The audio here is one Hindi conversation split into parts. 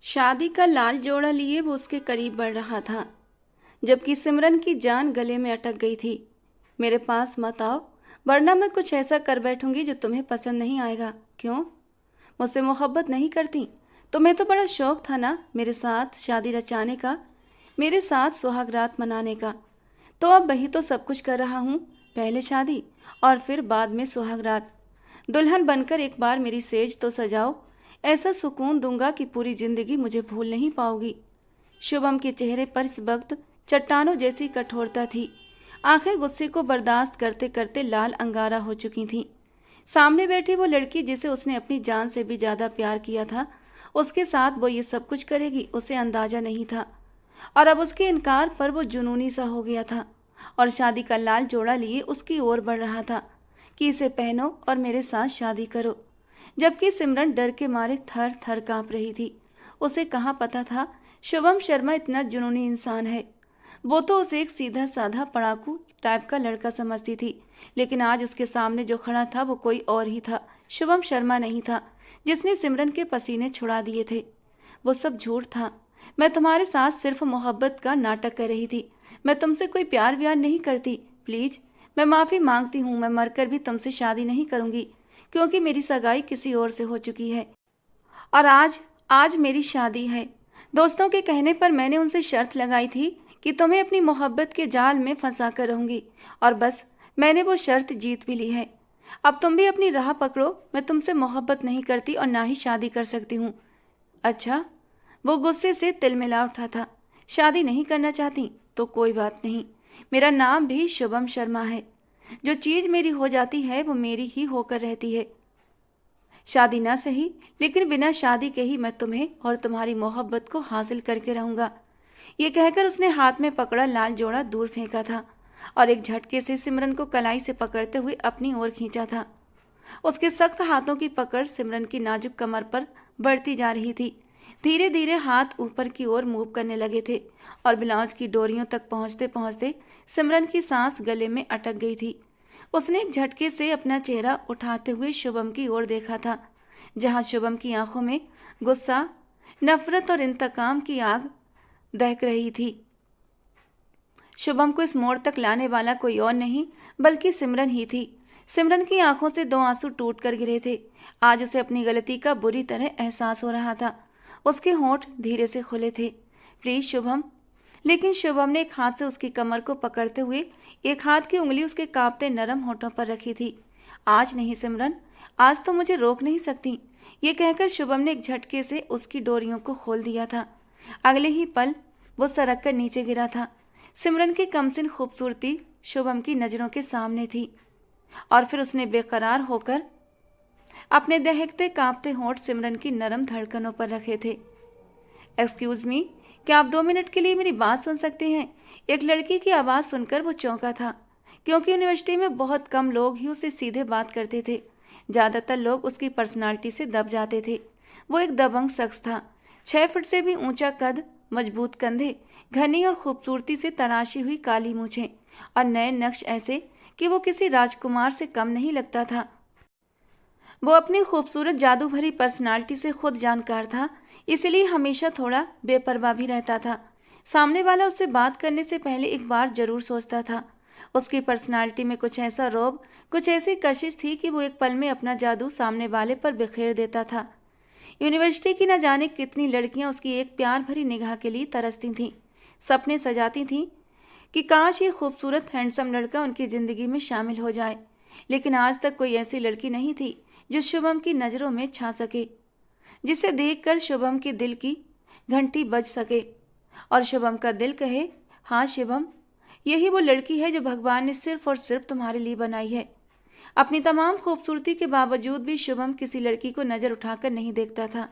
शादी का लाल जोड़ा लिए वो उसके करीब बढ़ रहा था, जबकि सिमरन की जान गले में अटक गई थी। मेरे पास मत आओ, वरना मैं कुछ ऐसा कर बैठूंगी जो तुम्हें पसंद नहीं आएगा। क्यों? मुझसे मोहब्बत नहीं करती? तुम्हें तो बड़ा शौक था ना मेरे साथ शादी रचाने का, मेरे साथ सुहागरात मनाने का। तो अब वही तो सब कुछ कर रहा हूँ, पहले शादी और फिर बाद में सुहागरात। दुल्हन बनकर एक बार मेरी सेज तो सजाओ, ऐसा सुकून दूंगा कि पूरी जिंदगी मुझे भूल नहीं पाओगी। शुभम के चेहरे पर इस वक्त चट्टानों जैसी कठोरता थी। आंखें गुस्से को बर्दाश्त करते करते लाल अंगारा हो चुकी थीं। सामने बैठी वो लड़की जिसे उसने अपनी जान से भी ज्यादा प्यार किया था, उसके साथ वो ये सब कुछ करेगी, उसे अंदाजा नहीं था। और अब उसके इनकार पर वो जुनूनी सा हो गया था और शादी का लाल जोड़ा लिए उसकी ओर बढ़ रहा था कि इसे पहनो और मेरे साथ शादी करो। जबकि सिमरन डर के मारे थर थर कांप रही थी। उसे कहाँ पता था शुभम शर्मा इतना जुनूनी इंसान है। वो तो उसे एक सीधा साधा पढ़ाकू टाइप का लड़का समझती थी, लेकिन आज उसके सामने जो खड़ा था वो कोई और ही था, शुभम शर्मा नहीं था जिसने सिमरन के पसीने छुड़ा दिए थे। वो सब झूठ था। मैं तुम्हारे साथ सिर्फ मोहब्बत का नाटक कर रही थी। मैं तुमसे कोई प्यार व्यार नहीं करती। प्लीज, मैं माफ़ी मांगती हूँ। मैं मरकर भी तुमसे शादी नहीं करूँगी, क्योंकि मेरी सगाई किसी और से हो चुकी है और आज आज मेरी शादी है। दोस्तों के कहने पर मैंने उनसे शर्त लगाई थी कि तुम्हें अपनी मोहब्बत के जाल में फंसा कर रहूंगी, और बस मैंने वो शर्त जीत भी ली है। अब तुम भी अपनी राह पकड़ो। मैं तुमसे मोहब्बत नहीं करती और ना ही शादी कर सकती हूँ। अच्छा? वो गुस्से से तिलमिला उठा था। शादी नहीं करना चाहती तो कोई बात नहीं, मेरा नाम भी शुभम शर्मा है। जो चीज मेरी हो जाती है वो मेरी ही होकर रहती है। शादी ना सही, लेकिन बिना शादी के ही मैं तुम्हें और तुम्हारी मोहब्बत को हासिल करके रहूंगा। ये कहकर उसने हाथ में पकड़ा लाल जोड़ा दूर फेंका था और एक झटके से सिमरन को कलाई से पकड़ते हुए अपनी ओर खींचा था। उसके सख्त हाथों की पकड़ सिमरन की नाजुक कमर पर बढ़ती जा रही थी। धीरे धीरे हाथ ऊपर की ओर मूव करने लगे थे और ब्लाउज की डोरियों तक पहुंचते पहुंचते सिमरन की सांस गले में अटक गई थी। उसने एक झटके से अपना चेहरा उठाते हुए शुभम की ओर देखा था, जहां शुभम की आंखों में गुस्सा, नफरत और इंतकाम की आग दहक रही थी। शुभम को इस मोड़ तक लाने वाला कोई और नहीं बल्कि सिमरन ही थी। सिमरन की आंखों से दो आंसू टूट कर गिरे थे। आज उसे अपनी गलती का बुरी तरह एहसास हो रहा था। उसके होंठ धीरे से खुले थे। प्लीज शुभम। लेकिन शुभम ने एक हाथ से उसकी कमर को पकड़ते हुए एक हाथ की उंगली उसके कांपते नरम होठों पर रखी थी। आज नहीं सिमरन, आज तो मुझे रोक नहीं सकती। ये कहकर शुभम ने एक झटके से उसकी डोरियों को खोल दिया था। अगले ही पल वो सरक कर नीचे गिरा था। सिमरन की कमसिन खूबसूरती शुभम की नजरों के सामने थी और फिर उसने बेकरार होकर अपने दहकते कांपते होंठ सिमरन की नरम धड़कनों पर रखे थे। एक्सक्यूज मी, क्या आप 2 मिनट के लिए मेरी बात सुन सकते हैं? एक लड़की की आवाज़ सुनकर वो चौंका था, क्योंकि यूनिवर्सिटी में बहुत कम लोग ही उससे सीधे बात करते थे। ज़्यादातर लोग उसकी पर्सनालिटी से दब जाते थे। वो एक दबंग शख्स था। 6 फुट से भी ऊंचा कद, मजबूत कंधे, घनी और खूबसूरती से तराशी हुई काली मूछें और नए नक्श ऐसे कि वो किसी राजकुमार से कम नहीं लगता था। वो अपनी खूबसूरत जादू भरी पर्सनालिटी से खुद जानकार था, इसलिए हमेशा थोड़ा बेपरवाह भी रहता था। सामने वाला उससे बात करने से पहले एक बार जरूर सोचता था। उसकी पर्सनालिटी में कुछ ऐसा रौब, कुछ ऐसी कशिश थी कि वो एक पल में अपना जादू सामने वाले पर बिखेर देता था। यूनिवर्सिटी की न जाने कितनी लड़कियां उसकी एक प्यार भरी निगाह के लिए तरसती थीं, सपने सजाती थीं कि काश ये खूबसूरत हैंडसम लड़का उनकी जिंदगी में शामिल हो जाए। लेकिन आज तक कोई ऐसी लड़की नहीं थी जो शुभम की नज़रों में छा सके, जिसे देखकर शुभम के दिल की घंटी बज सके और शुभम का दिल कहे, हाँ शिवम, यही वो लड़की है जो भगवान ने सिर्फ और सिर्फ तुम्हारे लिए बनाई है। अपनी तमाम खूबसूरती के बावजूद भी शुभम किसी लड़की को नज़र उठाकर नहीं देखता था।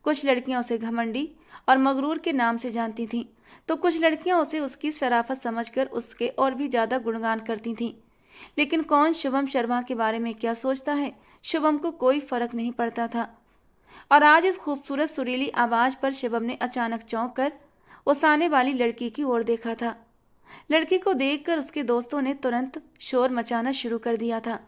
कुछ लड़कियां उसे घमंडी और मगरूर के नाम से जानती थीं, तो कुछ लड़कियां उसे उसकी शराफत समझकर उसके और भी ज़्यादा गुणगान करती थीं। लेकिन कौन शुभम शर्मा के बारे में क्या सोचता है, शुभम को कोई फर्क नहीं पड़ता था। और आज इस खूबसूरत सुरीली आवाज़ पर शुभम ने अचानक चौंक कर उस आने वाली लड़की की ओर देखा था। लड़की को देखकर उसके दोस्तों ने तुरंत शोर मचाना शुरू कर दिया था।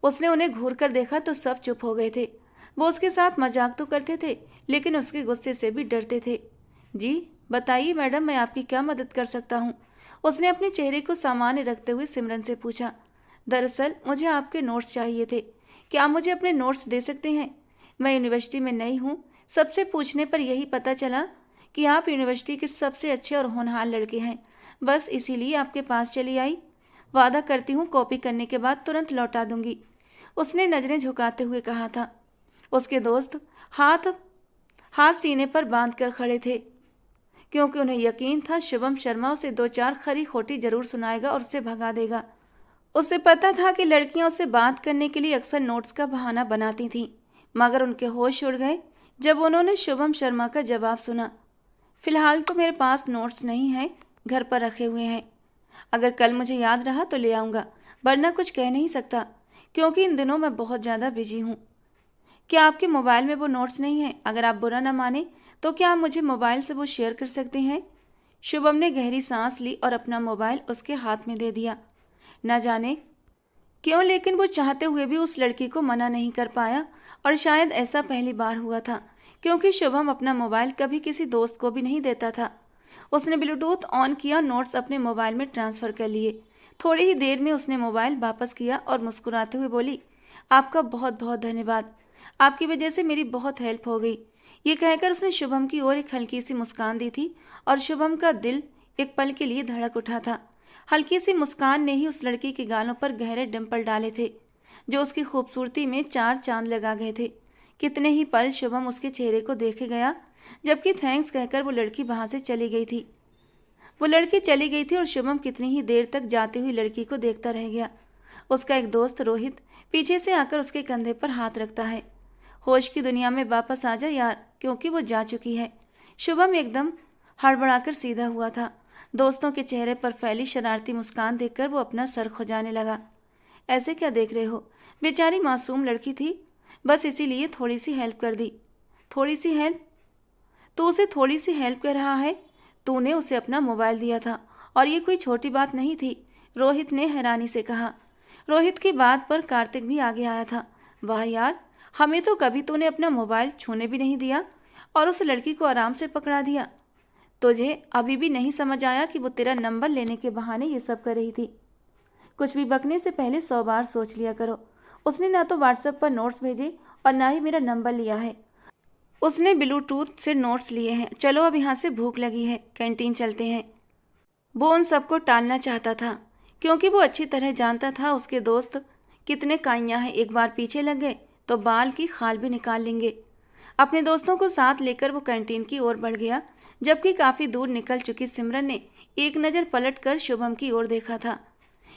उसने उन्हें घूर कर देखा तो सब चुप हो गए थे। वो उसके साथ मजाक तो करते थे, लेकिन उसके गुस्से से भी डरते थे। जी बताइए मैडम, मैं आपकी क्या मदद कर सकता हूँ? उसने अपने चेहरे को सामान्य रखते हुए सिमरन से पूछा। दरअसल मुझे आपके नोट्स चाहिए थे। क्या आप मुझे अपने नोट्स दे सकते हैं? मैं यूनिवर्सिटी में नई हूँ। सबसे पूछने पर यही पता चला कि आप यूनिवर्सिटी के सबसे अच्छे और होनहार लड़के हैं। बस इसीलिए आपके पास चली आई। वादा करती हूँ कॉपी करने के बाद तुरंत लौटा दूंगी, उसने नजरें झुकाते हुए कहा था। उसके दोस्त हाथ हाथ सीने पर बांध कर खड़े थे, क्योंकि उन्हें यकीन था शुभम शर्मा उसे दो चार खरी खोटी जरूर सुनाएगा और उसे भगा देगा। उसे पता था कि लड़कियां उससे बात करने के लिए अक्सर नोट्स का बहाना बनाती थीं, मगर उनके होश उड़ गए जब उन्होंने शुभम शर्मा का जवाब सुना। फिलहाल तो मेरे पास नोट्स नहीं हैं, घर पर रखे हुए हैं। अगर कल मुझे याद रहा तो ले आऊँगा, वरना कुछ कह नहीं सकता, क्योंकि इन दिनों मैं बहुत ज़्यादा बिजी हूँ। क्या आपके मोबाइल में वो नोट्स नहीं हैं? अगर आप बुरा ना माने तो क्या आप मुझे मोबाइल से वो शेयर कर सकते हैं? शुभम ने गहरी सांस ली और अपना मोबाइल उसके हाथ में दे दिया। न जाने क्यों, लेकिन वो चाहते हुए भी उस लड़की को मना नहीं कर पाया, और शायद ऐसा पहली बार हुआ था, क्योंकि शुभम अपना मोबाइल कभी किसी दोस्त को भी नहीं देता था। उसने ब्लूटूथ ऑन किया, नोट्स अपने मोबाइल में ट्रांसफ़र कर लिए। थोड़ी ही देर में उसने मोबाइल वापस किया और मुस्कुराते हुए बोली, आपका बहुत बहुत धन्यवाद, आपकी वजह से मेरी बहुत हेल्प हो गई। ये कहकर उसने शुभम की ओर एक हल्की सी मुस्कान दी थी, और शुभम का दिल एक पल के लिए धड़क उठा था। हल्की सी मुस्कान ने ही उस लड़की के गालों पर गहरे डिंपल डाले थे, जो उसकी खूबसूरती में चार चांद लगा गए थे। कितने ही पल शुभम उसके चेहरे को देखे गया, जबकि थैंक्स कहकर वो लड़की वहां से चली गई थी। वो लड़की चली गई थी और शुभम कितनी ही देर तक जाती हुई लड़की को देखता रह गया। उसका एक दोस्त रोहित पीछे से आकर उसके कंधे पर हाथ रखता है। होश की दुनिया में वापस आ जा यार, क्योंकि वो जा चुकी है। शुभम एकदम हड़बड़ाकर सीधा हुआ था। दोस्तों के चेहरे पर फैली शरारती मुस्कान देखकर वो अपना सर खुजाने लगा। ऐसे क्या देख रहे हो? बेचारी मासूम लड़की थी, बस इसीलिए थोड़ी सी हेल्प कर दी। थोड़ी सी हेल्प? तो उसे थोड़ी सी हेल्प कर रहा है? तूने उसे अपना मोबाइल दिया था, और ये कोई छोटी बात नहीं थी, रोहित ने हैरानी से कहा। रोहित की बात पर कार्तिक भी आगे आया था। वाह यार, हमें तो कभी तूने अपना मोबाइल छूने भी नहीं दिया, और उस लड़की को आराम से पकड़ा दिया। तुझे अभी भी नहीं समझ आया कि वो तेरा नंबर लेने के बहाने ये सब कर रही थी? कुछ भी बकने से पहले 100 बार सोच लिया करो। उसने ना तो व्हाट्सएप पर नोट्स भेजे और ना ही मेरा नंबर लिया है। उसने ब्लूटूथ से नोट्स लिए हैं। चलो अब यहाँ से भूख लगी है, कैंटीन चलते हैं। वो उन सबको टालना चाहता था, क्योंकि वो अच्छी तरह जानता था उसके दोस्त कितने काइयाँ हैं। एक बार पीछे लग गए तो बाल की खाल भी निकाल लेंगे। अपने दोस्तों को साथ लेकर वो कैंटीन की ओर बढ़ गया, जबकि काफ़ी दूर निकल चुकी सिमरन ने एक नज़र पलट कर शुभम की ओर देखा था,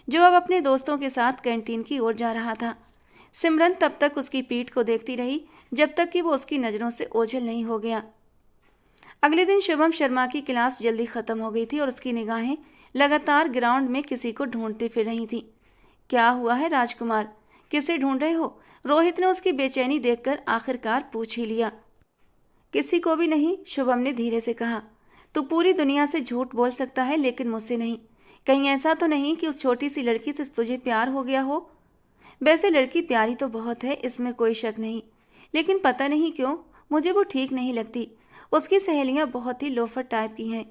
जो अब अपने दोस्तों के साथ कैंटीन की ओर जा रहा था। सिमरन तब तक उसकी पीठ को देखती रही जब तक कि वो उसकी नज़रों से ओझल नहीं हो गया। अगले दिन शुभम शर्मा की क्लास जल्दी ख़त्म हो गई थी और उसकी निगाहें लगातार ग्राउंड में किसी को ढूंढती फिर रही थी। क्या हुआ है राजकुमार, किसे ढूंढ रहे हो? रोहित ने उसकी बेचैनी देखकर आखिरकार पूछ ही लिया। किसी को भी नहीं, शुभम ने धीरे से कहा। तू पूरी दुनिया से झूठ बोल सकता है, लेकिन मुझसे नहीं। कहीं ऐसा तो नहीं कि उस छोटी सी लड़की से तुझे प्यार हो गया हो? वैसे लड़की प्यारी तो बहुत है, इसमें कोई शक नहीं, लेकिन पता नहीं क्यों मुझे वो ठीक नहीं लगती। उसकी सहेलियां बहुत ही लोफर टाइप की हैं।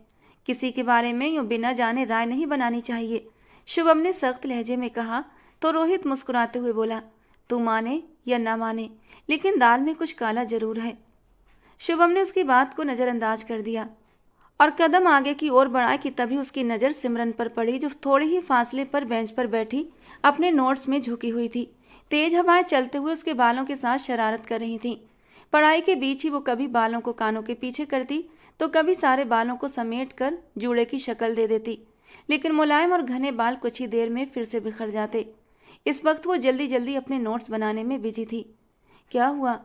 किसी के बारे में यूं बिना जाने राय नहीं बनानी चाहिए, शुभम ने सख्त लहजे में कहा। तो रोहित मुस्कुराते हुए बोला, तू माने या ना माने, लेकिन दाल में कुछ काला जरूर है। शुभम ने उसकी बात को नज़रअंदाज कर दिया और कदम आगे की ओर बढ़ाया कि तभी उसकी नज़र सिमरन पर पड़ी, जो थोड़े ही फासले पर बेंच पर बैठी अपने नोट्स में झुकी हुई थी। तेज हवाएं चलते हुए उसके बालों के साथ शरारत कर रही थीं। पढ़ाई के बीच ही वो कभी बालों को कानों के पीछे करती, तो कभी सारे बालों को समेट कर जूड़े की शक्ल दे देती, लेकिन मुलायम और घने बाल कुछ ही देर में फिर से बिखर जाते। इस वक्त वो जल्दी जल्दी अपने नोट्स बनाने में बिजी थी। क्या हुआ?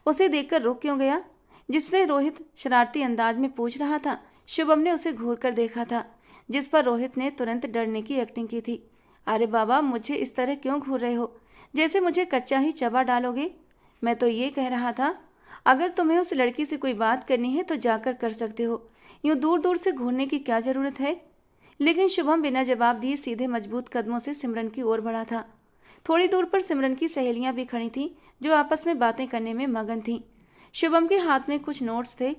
उसे देखकर रुक क्यों गया? जिससे रोहित शरारती अंदाज में पूछ रहा था, शुभम ने उसे घूर कर देखा था, जिस पर रोहित ने तुरंत डरने की एक्टिंग की थी। अरे बाबा, मुझे इस तरह क्यों घूर रहे हो, जैसे मुझे कच्चा ही चबा डालोगे? मैं तो ये कह रहा था, अगर तुम्हें उस लड़की से कोई बात करनी है तो जाकर कर सकते हो, यूं दूर दूर से घूरने की क्या जरूरत है? लेकिन शुभम बिना जवाब दिए सीधे मजबूत कदमों से सिमरन की ओर बढ़ा था। थोड़ी दूर पर सिमरन की सहेलियां भी खड़ी थीं, जो आपस में बातें करने में मगन थीं। शुभम के हाथ में कुछ नोट्स थे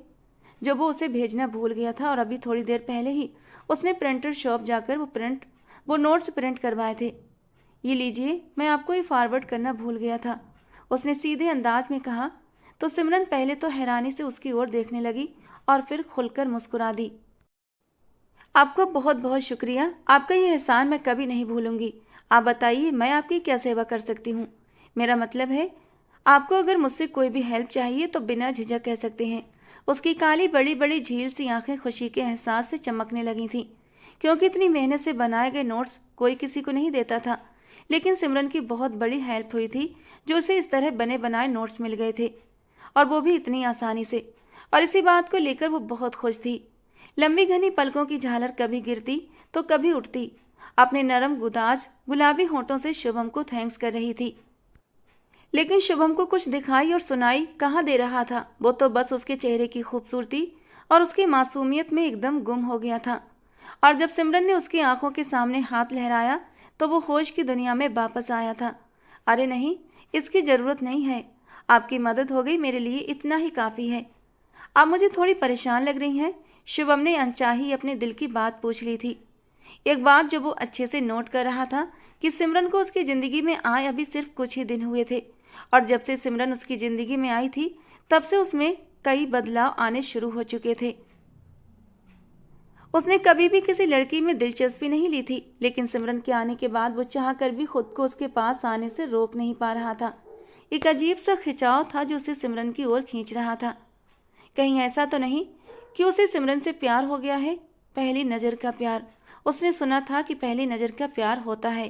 जो वो उसे भेजना भूल गया था, और अभी थोड़ी देर पहले ही उसने प्रिंटर शॉप जाकर वो नोट्स प्रिंट करवाए थे। ये लीजिए, मैं आपको ये फॉरवर्ड करना भूल गया था, उसने सीधे अंदाज में कहा। तो सिमरन पहले तो हैरानी से उसकी ओर देखने लगी और फिर खुलकर मुस्कुरा दी। आपका बहुत बहुत शुक्रिया, आपका ये एहसान मैं कभी नहीं भूलूंगी। आप बताइए, मैं आपकी क्या सेवा कर सकती हूँ? मेरा मतलब है, आपको अगर मुझसे कोई भी हेल्प चाहिए तो बिना झिझक कह सकते हैं। उसकी काली बड़ी बड़ी झील सी आंखें खुशी के एहसास से चमकने लगी थीं, क्योंकि इतनी मेहनत से बनाए गए नोट्स कोई किसी को नहीं देता था। लेकिन सिमरन की बहुत बड़ी हेल्प हुई थी, जो उसे इस तरह बने बनाए नोट्स मिल गए थे, और वो भी इतनी आसानी से। और इसी बात को लेकर वो बहुत खुश थी। लंबी घनी पलकों की झालर कभी गिरती तो कभी उठती, अपने नरम गुदाज गुलाबी होंठों से शुभम को थैंक्स कर रही थी। लेकिन शुभम को कुछ दिखाई और सुनाई कहाँ दे रहा था। वो तो बस उसके चेहरे की खूबसूरती और उसकी मासूमियत में एकदम गुम हो गया था। और जब सिमरन ने उसकी आंखों के सामने हाथ लहराया तो वो होश की दुनिया में वापस आया था। अरे नहीं, इसकी जरूरत नहीं है, आपकी मदद हो गई, मेरे लिए इतना ही काफ़ी है। आप मुझे थोड़ी परेशान लग रही हैं, शुभम ने अनचाही अपने दिल की बात पूछ ली थी। एक बात जो वो अच्छे से नोट कर रहा था कि सिमरन को उसकी ज़िंदगी में आए अभी सिर्फ कुछ ही दिन हुए थे, और जब से सिमरन उसकी ज़िंदगी में आई थी तब से उसमें कई बदलाव आने शुरू हो चुके थे। उसने कभी भी किसी लड़की में दिलचस्पी नहीं ली थी, लेकिन सिमरन के आने के बाद वो चाह कर भी खुद को उसके पास आने से रोक नहीं पा रहा था। एक अजीब सा खिंचाव था जो उसे सिमरन की ओर खींच रहा था। कहीं ऐसा तो नहीं कि उसे सिमरन से प्यार हो गया है? पहली नज़र का प्यार, उसने सुना था कि पहली नज़र का प्यार होता है।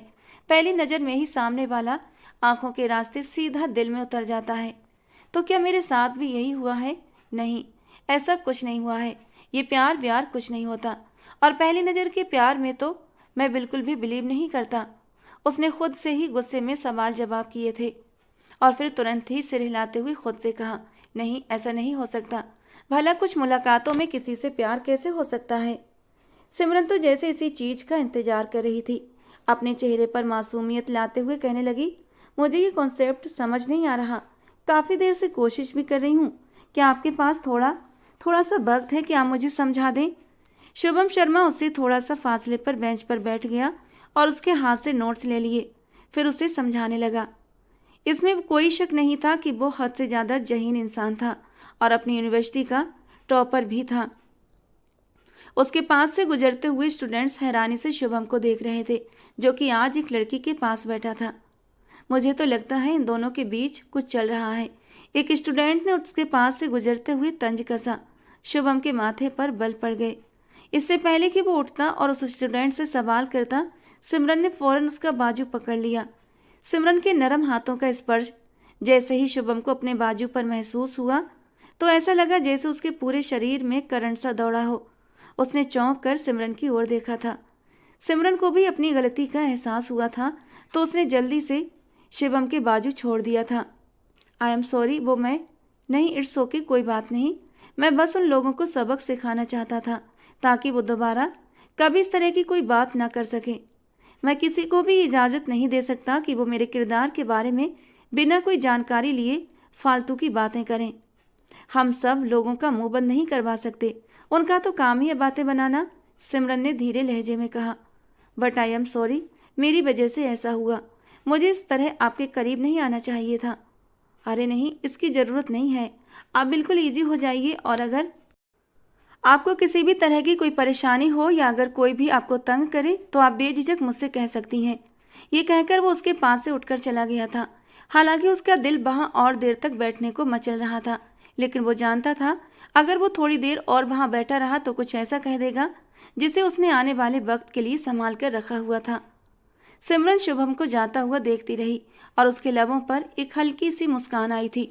पहली नज़र में ही सामने वाला आंखों के रास्ते सीधा दिल में उतर जाता है। तो क्या मेरे साथ भी यही हुआ है? नहीं, ऐसा कुछ नहीं हुआ है। ये प्यार व्यार कुछ नहीं होता, और पहली नज़र के प्यार में तो मैं बिल्कुल भी बिलीव नहीं करता। उसने खुद से ही गुस्से में सवाल जवाब किए थे, और फिर तुरंत ही सिर हिलाते हुए खुद से कहा, नहीं, ऐसा नहीं हो सकता। भला कुछ मुलाकातों में किसी से प्यार कैसे हो सकता है? सिमरन तो जैसे इसी चीज़ का इंतजार कर रही थी। अपने चेहरे पर मासूमियत लाते हुए कहने लगी, मुझे ये कॉन्सेप्ट समझ नहीं आ रहा। काफ़ी देर से कोशिश भी कर रही हूँ। क्या आपके पास थोड़ा सा वक्त है कि आप मुझे समझा दें? शुभम शर्मा उससे थोड़ा सा फासले पर बेंच पर बैठ गया और उसके हाथ से नोट्स ले लिए। फिर उसे समझाने लगा। इसमें कोई शक नहीं था कि वो हद से ज़्यादा जहीन इंसान था और अपनी यूनिवर्सिटी का टॉपर भी था। उसके पास से गुजरते हुए स्टूडेंट्स हैरानी से शुभम को देख रहे थे, जो कि आज एक लड़की के पास बैठा था। मुझे तो लगता है इन दोनों के बीच कुछ चल रहा है, एक स्टूडेंट ने उसके पास से गुजरते हुए तंज कसा। शुभम के माथे पर बल पड़ गए। इससे पहले कि वो उठता और उस स्टूडेंट से सवाल करता, सिमरन ने फौरन उसका बाजू पकड़ लिया। सिमरन के नरम हाथों का स्पर्श जैसे ही शुभम को अपने बाजू पर महसूस हुआ तो ऐसा लगा जैसे उसके पूरे शरीर में करंट सा दौड़ा हो। उसने चौंक कर सिमरन की ओर देखा था। सिमरन को भी अपनी गलती का एहसास हुआ था, तो उसने जल्दी से शिवम के बाजू छोड़ दिया था। आई एम सॉरी, वो मैं नहीं, इट्स ओके, कोई बात नहीं। मैं बस उन लोगों को सबक सिखाना चाहता था ताकि वो दोबारा कभी इस तरह की कोई बात ना कर सके। मैं किसी को भी इजाज़त नहीं दे सकता कि वो मेरे किरदार के बारे में बिना कोई जानकारी लिए फालतू की बातें करें। हम सब लोगों का मुंह बंद नहीं करवा सकते, उनका तो काम ही है बातें बनाना, सिमरन ने धीरे लहजे में कहा। बट आई एम सॉरी, मेरी वजह से ऐसा हुआ। मुझे इस तरह आपके करीब नहीं आना चाहिए था। अरे नहीं, इसकी ज़रूरत नहीं है, आप बिल्कुल ईजी हो जाइए, और अगर आपको किसी भी तरह की कोई परेशानी हो या अगर कोई भी आपको तंग करे तो आप बेझिझक मुझसे कह सकती हैं। ये कहकर वो उसके पास से उठकर चला गया था। हालांकि उसका दिल वहाँ और देर तक बैठने को मचल रहा था, लेकिन वो जानता था अगर वो थोड़ी देर और वहाँ बैठा रहा तो कुछ ऐसा कह देगा जिसे उसने आने वाले वक्त के लिए संभाल कर रखा हुआ था। सिमरन शुभम को जाता हुआ देखती रही और उसके लबों पर एक हल्की सी मुस्कान आई थी।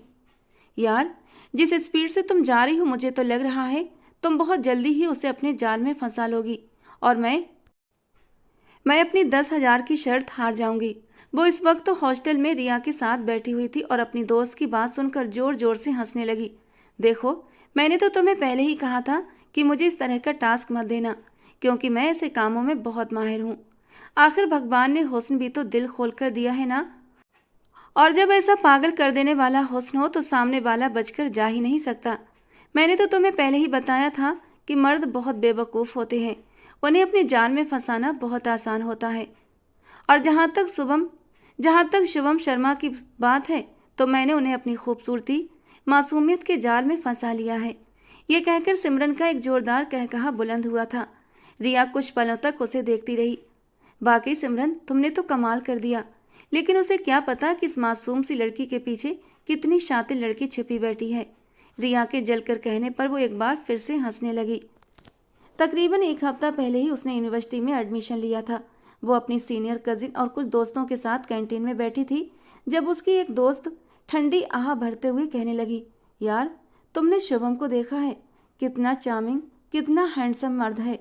यार, जिस स्पीड से तुम जा रही हो मुझे तो लग रहा है तुम बहुत जल्दी ही उसे अपने जाल में फंसा लोगी, और मैं अपनी 10,000 की शर्त हार जाऊंगी। वो इस वक्त तो हॉस्टल में रिया के साथ बैठी हुई थी और अपनी दोस्त की बात सुनकर जोर जोर से हंसने लगी। देखो, मैंने तो तुम्हें पहले ही कहा था कि मुझे इस तरह का टास्क मत देना, क्योंकि मैं ऐसे कामों में बहुत माहिर हूँ। आखिर भगवान ने हुस्न भी तो दिल खोल कर दिया है ना। और जब ऐसा पागल कर देने वाला हुस्न हो तो सामने वाला बचकर जा ही नहीं सकता। मैंने तो तुम्हें पहले ही बताया था कि मर्द बहुत बेवकूफ़ होते हैं, उन्हें अपने जाल में फंसाना बहुत आसान होता है। और जहाँ तक शुभम शर्मा की बात है तो मैंने उन्हें अपनी खूबसूरती, मासूमियत के जाल में फंसा लिया है। ये कहकर सिमरन का एक जोरदार कहकहा बुलंद हुआ था। रिया कुछ पलों तक उसे देखती रही। वाकई सिमरन, तुमने तो कमाल कर दिया। लेकिन उसे क्या पता कि इस मासूम सी लड़की के पीछे कितनी शातिर लड़की छिपी बैठी है। रिया के जलकर कहने पर वो एक बार फिर से हंसने लगी। तकरीबन एक हफ्ता पहले ही उसने यूनिवर्सिटी में एडमिशन लिया था। वो अपनी सीनियर कजिन और कुछ दोस्तों के साथ कैंटीन में बैठी थी जब उसकी एक दोस्त ठंडी आह भरते हुए कहने लगी, यार तुमने शुभम को देखा है? कितना चार्मिंग, कितना हैंडसम मर्द है।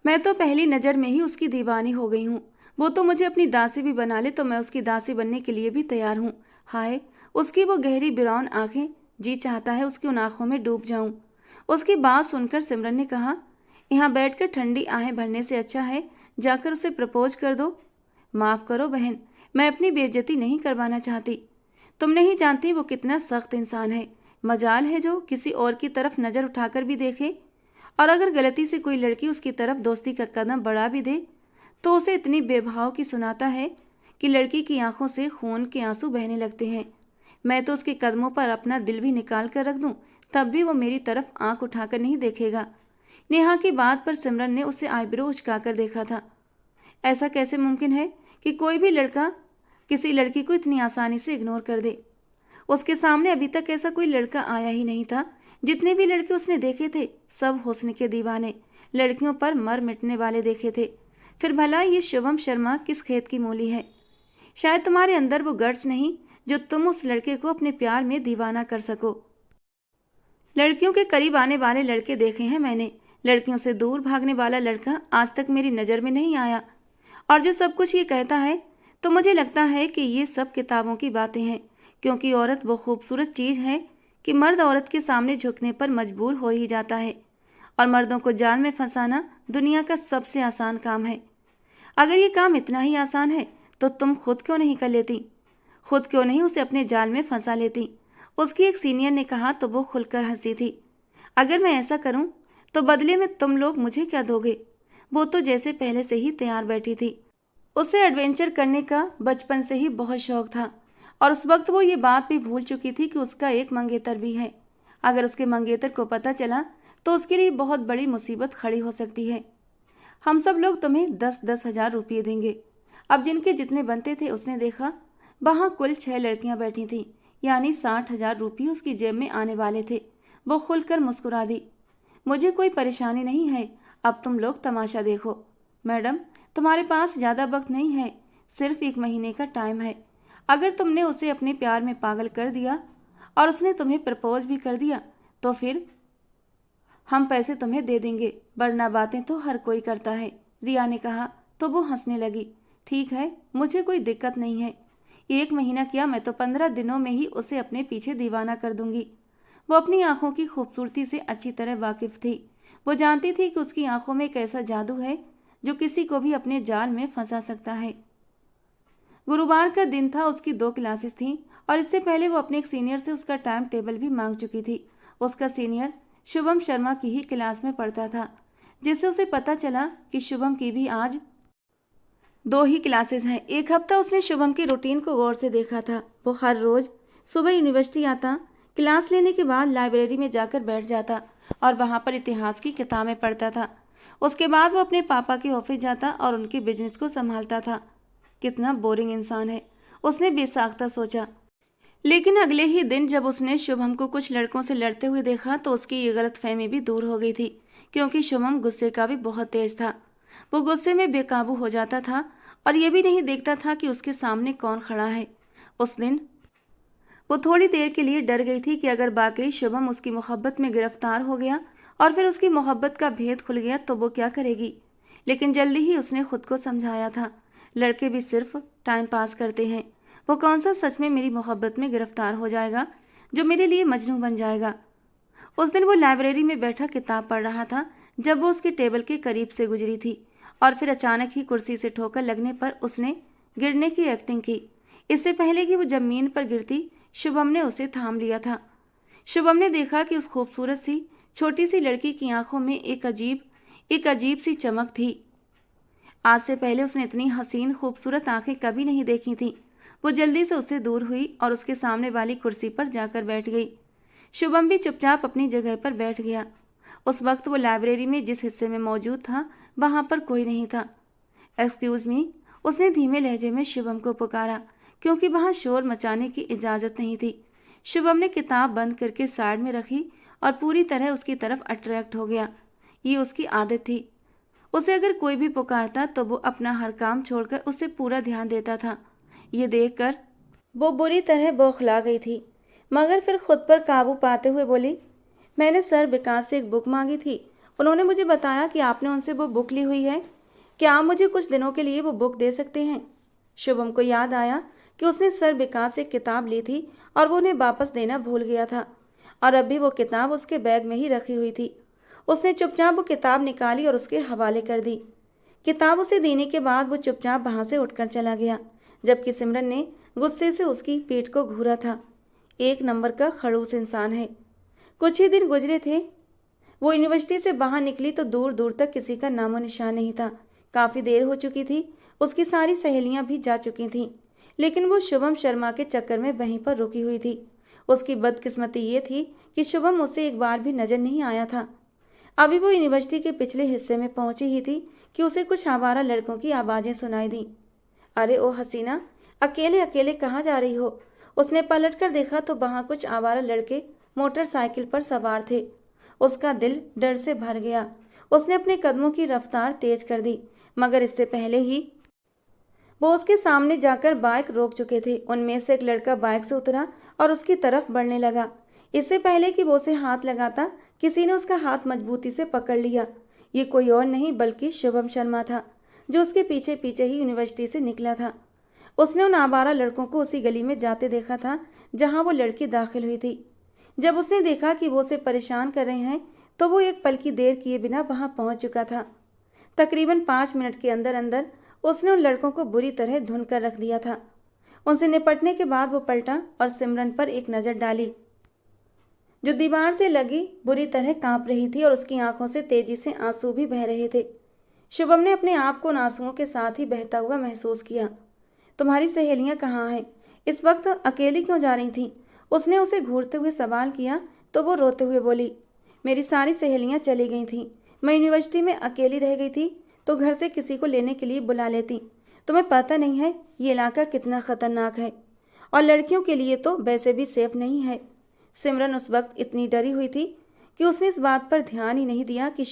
मैं तो पहली नज़र में ही उसकी दीवानी हो गई हूँ। वो तो मुझे अपनी दासी भी बना ले तो मैं उसकी दासी बनने के लिए भी तैयार हूँ। हाय, उसकी वो गहरी ब्राउन आंखें, जी चाहता है उसकी उन आंखों में डूब जाऊं। उसकी बात सुनकर सिमरन ने कहा, यहाँ बैठकर ठंडी आहें भरने से अच्छा है जाकर उसे प्रपोज कर दो। माफ़ करो बहन, मैं अपनी बेइज्जती नहीं करवाना चाहती। तुम नहीं जानती वो कितना सख्त इंसान है। मजाल है जो किसी और की तरफ नज़र उठाकर भी देखे, और अगर गलती से कोई लड़की उसकी तरफ दोस्ती का कदम बढ़ा भी दे तो उसे इतनी बेभाव की सुनाता है कि लड़की की आंखों से खून के आंसू बहने लगते हैं। मैं तो उसके कदमों पर अपना दिल भी निकाल कर रख दूं, तब भी वो मेरी तरफ आंख उठाकर नहीं देखेगा। नेहा की बात पर सिमरन ने उसे आईब्रो उचकाकर देखा था। ऐसा कैसे मुमकिन है कि कोई भी लड़का किसी लड़की को इतनी आसानी से इग्नोर कर दे? उसके सामने अभी तक ऐसा कोई लड़का आया ही नहीं था। जितने भी लड़के उसने देखे थे सब हुस्न के दीवाने, लड़कियों पर मर मिटने वाले देखे थे। फिर भला ये शुभम शर्मा किस खेत की मूली है? शायद तुम्हारे अंदर वो गट्स नहीं जो तुम उस लड़के को अपने प्यार में दीवाना कर सको। लड़कियों के करीब आने वाले लड़के देखे हैं मैंने, लड़कियों से दूर भागने वाला लड़का आज तक मेरी नज़र में नहीं आया। और जो सब कुछ ये कहता है तो मुझे लगता है कि ये सब किताबों की बातें हैं, क्योंकि औरत वो खूबसूरत चीज़ है कि मर्द औरत के सामने झुकने पर मजबूर हो ही जाता है। और मर्दों को जाल में फंसाना दुनिया का सबसे आसान काम है। अगर ये काम इतना ही आसान है तो तुम खुद क्यों नहीं कर लेती? खुद क्यों नहीं उसे अपने जाल में फंसा लेती? उसकी एक सीनियर ने कहा तो वो खुलकर हंसी थी। अगर मैं ऐसा करूं तो बदले में तुम लोग मुझे क्या दोगे? वो तो जैसे पहले से ही तैयार बैठी थी। उसे एडवेंचर करने का बचपन से ही बहुत शौक था और उस वक्त वो ये बात भी भूल चुकी थी कि उसका एक मंगेतर भी है। अगर उसके मंगेतर को पता चला तो उसके लिए बहुत बड़ी मुसीबत खड़ी हो सकती है। हम सब लोग तुम्हें 10-10 हजार रुपये देंगे। अब जिनके जितने बनते थे उसने देखा, वहाँ कुल 6 लड़कियाँ बैठी थीं, यानी 60,000 रुपये उसकी जेब में आने वाले थे। वो खुलकर मुस्कुरा दी। मुझे कोई परेशानी नहीं है, अब तुम लोग तमाशा देखो। मैडम, तुम्हारे पास ज़्यादा वक्त नहीं है, सिर्फ 1 महीने का टाइम है। अगर तुमने उसे अपने प्यार में पागल कर दिया और उसने तुम्हें प्रपोज भी कर दिया तो फिर हम पैसे तुम्हें दे देंगे, वरना बातें तो हर कोई करता है। रिया ने कहा तो वो हंसने लगी। ठीक है, मुझे कोई दिक्कत नहीं है। 1 महीना क्या, मैं तो 15 दिनों में ही उसे अपने पीछे दीवाना कर दूंगी। वो अपनी आंखों की खूबसूरती से अच्छी तरह वाकिफ थी। वो जानती थी कि उसकी आंखों में एक ऐसा जादू है जो किसी को भी अपने जाल में फंसा सकता है। गुरुवार का दिन था, उसकी 2 क्लासेस थीं और इससे पहले वो अपने एक सीनियर से उसका टाइम टेबल भी मांग चुकी थी। उसका सीनियर शुभम शर्मा की ही क्लास में पढ़ता था, जिससे उसे पता चला कि शुभम की भी आज 2 ही क्लासेस हैं। एक हफ्ता उसने शुभम की रूटीन को गौर से देखा था। वो हर रोज सुबह यूनिवर्सिटी आता, क्लास लेने के बाद लाइब्रेरी में जाकर बैठ जाता और वहाँ पर इतिहास की किताबें पढ़ता था। उसके बाद वो अपने पापा के ऑफिस जाता और उनके बिजनेस को संभालता था। कितना बोरिंग इंसान है, उसने बेसाख्ता सोचा। लेकिन अगले ही दिन जब उसने शुभम को कुछ लड़कों से लड़ते हुए देखा तो उसकी ये गलतफहमी भी दूर हो गई थी, क्योंकि शुभम गुस्से का भी बहुत तेज था। वो गुस्से में बेकाबू हो जाता था और ये भी नहीं देखता था कि उसके सामने कौन खड़ा है। उस दिन वो थोड़ी देर के लिए डर गई थी कि अगर वाकई शुभम उसकी मोहब्बत में गिरफ्तार हो गया और फिर उसकी मोहब्बत का भेद खुल गया तो वो क्या करेगी। लेकिन जल्दी ही उसने खुद को समझाया था, लड़के भी सिर्फ टाइम पास करते हैं। वो कौन सा सच में मेरी मोहब्बत में गिरफ्तार हो जाएगा जो मेरे लिए मजनू बन जाएगा। उस दिन वो लाइब्रेरी में बैठा किताब पढ़ रहा था जब वो उसके टेबल के करीब से गुजरी थी और फिर अचानक ही कुर्सी से ठोकर लगने पर उसने गिरने की एक्टिंग की। इससे पहले कि वो जमीन पर गिरती, शुभम ने उसे थाम लिया था। शुभम ने देखा कि उस खूबसूरत सी छोटी सी लड़की की आंखों में एक अजीब सी चमक थी। आज से पहले उसने इतनी हसीन खूबसूरत आंखें कभी नहीं देखी थी। वो जल्दी से उससे दूर हुई और उसके सामने वाली कुर्सी पर जाकर बैठ गई। शुभम भी चुपचाप अपनी जगह पर बैठ गया। उस वक्त वो लाइब्रेरी में जिस हिस्से में मौजूद था वहां पर कोई नहीं था। एक्सक्यूज मी, उसने धीमे लहजे में शुभम को पुकारा, क्योंकि वहां शोर मचाने की इजाजत नहीं थी। शुभम ने किताब बंद करके साइड में रखी और पूरी तरह उसकी तरफ अट्रैक्ट हो गया। ये उसकी आदत थी। उसे अगर कोई भी पुकारता तो वो अपना हर काम छोड़कर उसे पूरा ध्यान देता था। ये देखकर वो बुरी तरह बौखला गई थी, मगर फिर खुद पर काबू पाते हुए बोली, मैंने सर विकास से एक बुक मांगी थी। उन्होंने मुझे बताया कि आपने उनसे वो बुक ली हुई है। क्या आप मुझे कुछ दिनों के लिए वो बुक दे सकते हैं? शुभम को याद आया कि उसने सर विकास से किताब ली थी और वो उन्हें वापस देना भूल गया था, और अब भी वो किताब उसके बैग में ही रखी हुई थी। उसने चुपचाप वो किताब निकाली और उसके हवाले कर दी। किताब उसे देने के बाद वो चुपचाप वहां से उठकर चला गया, जबकि सिमरन ने गुस्से से उसकी पीठ को घूरा था। एक नंबर का खड़ूस इंसान है। कुछ ही दिन गुजरे थे। वो यूनिवर्सिटी से बाहर निकली तो दूर दूर तक किसी का नामो निशान नहीं था। काफ़ी देर हो चुकी थी। उसकी सारी सहेलियां भी जा चुकी थीं, लेकिन वो शुभम शर्मा के चक्कर में वहीं पर रुकी हुई थी। उसकी बदकिस्मती ये थी कि शुभम उसे एक बार भी नजर नहीं आया था। अभी वो यूनिवर्सिटी के पिछले हिस्से में पहुंची ही थी कि उसे कुछ आवारा लड़कों की आवाज़ें सुनाई दी। अरे ओ हसीना, अकेले अकेले कहाँ जा रही हो? उसने पलट कर देखा तो वहाँ कुछ आवारा लड़के मोटरसाइकिल पर सवार थे। उसका दिल डर से भर गया। उसने अपने कदमों की रफ्तार तेज कर दी, मगर इससे पहले ही वो उसके सामने जाकर बाइक रोक चुके थे। उनमें से एक लड़का बाइक से उतरा और उसकी तरफ बढ़ने लगा। इससे पहले कि वो उसे हाथ लगाता, किसी ने उसका हाथ मजबूती से पकड़ लिया। ये कोई और नहीं बल्कि शुभम शर्मा था, जो उसके पीछे पीछे ही यूनिवर्सिटी से निकला था। उसने उन आवारा लड़कों को उसी गली में जाते देखा था जहां वो लड़की दाखिल हुई थी। जब उसने देखा कि वो उसे परेशान कर रहे हैं तो वो एक पल की देर किए बिना वहां पहुंच चुका था। तकरीबन 5 मिनट के अंदर अंदर उसने उन लड़कों को बुरी तरह धुन कर रख दिया था। उनसे निपटने के बाद वो पलटा और सिमरन पर एक नज़र डाली, जो दीवार से लगी बुरी तरह कांप रही थी और उसकी आंखों से तेजी से आंसू भी बह रहे थे। शुभम ने अपने आप को उन आंसुओं के साथ ही बहता हुआ महसूस किया। तुम्हारी सहेलियां कहाँ हैं? इस वक्त अकेली क्यों जा रही थीं? उसने उसे घूरते हुए सवाल किया तो वो रोते हुए बोली, मेरी सारी सहेलियां चली गई थीं। मैं यूनिवर्सिटी में अकेली रह गई थी तो घर से किसी को लेने के लिए बुला लेती। तुम्हें पता नहीं है ये इलाका कितना ख़तरनाक है, और लड़कियों के लिए तो वैसे भी सेफ नहीं है। सिमरन उस वक्त इतनी डरी हुई थी कि उसने इस बात पर ध्यान ही नहीं दिया कि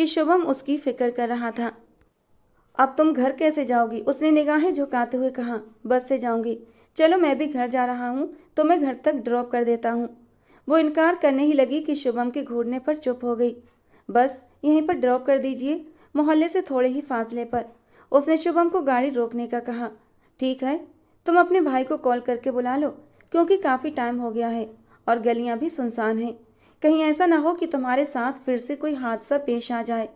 शुभम उसकी फिक्र कर रहा था। अब तुम घर कैसे जाओगी? उसने निगाहें झुकाते हुए कहा। बस से जाऊंगी। चलो मैं भी घर जा रहा हूँ, तो मैं घर तक ड्रॉप कर देता हूँ। वो इनकार करने ही लगी कि शुभम के घूरने पर चुप हो गई। बस यहीं पर ड्रॉप कर दीजिए, मोहल्ले से थोड़े ही फासले पर। उसने शुभम को गाड़ी रोकने का कहा। ठीक है, तुम अपने भाई को कॉल करके बुला लो, क्योंकि काफ़ी टाइम हो गया है और गलियाँ भी सुनसान हैं। कहीं ऐसा ना हो कि तुम्हारे साथ फिर से कोई हादसा पेश आ जाए।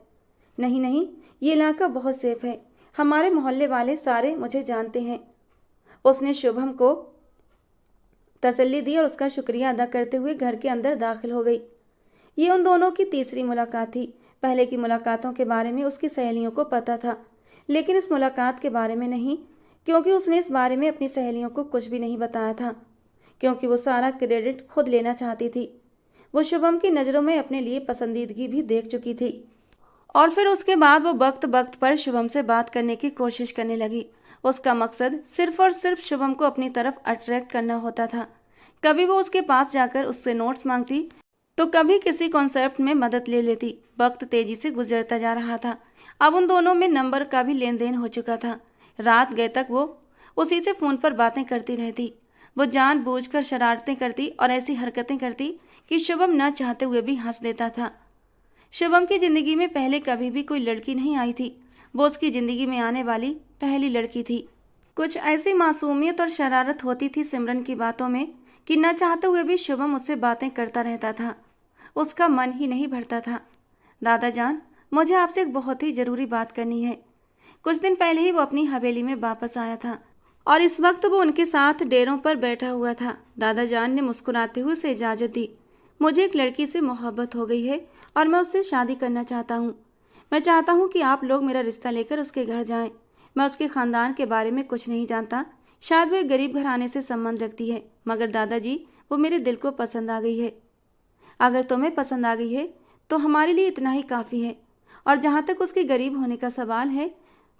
नहीं नहीं, ये इलाका बहुत सेफ है। हमारे मोहल्ले वाले सारे मुझे जानते हैं। उसने शुभम को तसल्ली दी और उसका शुक्रिया अदा करते हुए घर के अंदर दाखिल हो गई। ये उन दोनों की तीसरी मुलाकात थी। पहले की मुलाकातों के बारे में उसकी सहेलियों को पता था, लेकिन इस मुलाकात के बारे में नहीं, क्योंकि उसने इस बारे में अपनी सहेलियों को कुछ भी नहीं बताया था, क्योंकि वो सारा क्रेडिट खुद लेना चाहती थी। वो शुभम की नज़रों में अपने लिए पसंदीदगी भी देख चुकी थी, और फिर उसके बाद वो वक्त वक्त पर शुभम से बात करने की कोशिश करने लगी। उसका मकसद सिर्फ और सिर्फ शुभम को अपनी तरफ अट्रैक्ट करना होता था। कभी वो उसके पास जाकर उससे नोट्स मांगती, तो कभी किसी कॉन्सेप्ट में मदद ले लेती। वक्त तेजी से गुजरता जा रहा था। अब उन दोनों में नंबर का भी लेन देन हो चुका था। रात गए तक वो उसी से फ़ोन पर बातें करती रहती। वो जानबूझकर शरारतें करती और ऐसी हरकतें करती कि शुभम न चाहते हुए भी हंस देता था। शुभम की ज़िंदगी में पहले कभी भी कोई लड़की नहीं आई थी। वो उसकी ज़िंदगी में आने वाली पहली लड़की थी। कुछ ऐसी मासूमियत और शरारत होती थी सिमरन की बातों में कि न चाहते हुए भी शुभम उससे बातें करता रहता था। उसका मन ही नहीं भरता था। दादा जान, मुझे आपसे एक बहुत ही ज़रूरी बात करनी है। कुछ दिन पहले ही वो अपनी हवेली में वापस आया था और इस वक्त वो उनके साथ डेरों पर बैठा हुआ था। दादा जान ने मुस्कुराते हुए उसे इजाज़त दी। मुझे एक लड़की से मोहब्बत हो गई है और मैं उससे शादी करना चाहता हूँ। मैं चाहता हूँ कि आप लोग मेरा रिश्ता लेकर उसके घर जाएं। मैं उसके ख़ानदान के बारे में कुछ नहीं जानता, शायद वो एक गरीब घराने से संबंध रखती है, मगर दादाजी वो मेरे दिल को पसंद आ गई है। अगर तुम्हें पसंद आ गई है तो हमारे लिए इतना ही काफ़ी है। और जहाँ तक उसके गरीब होने का सवाल है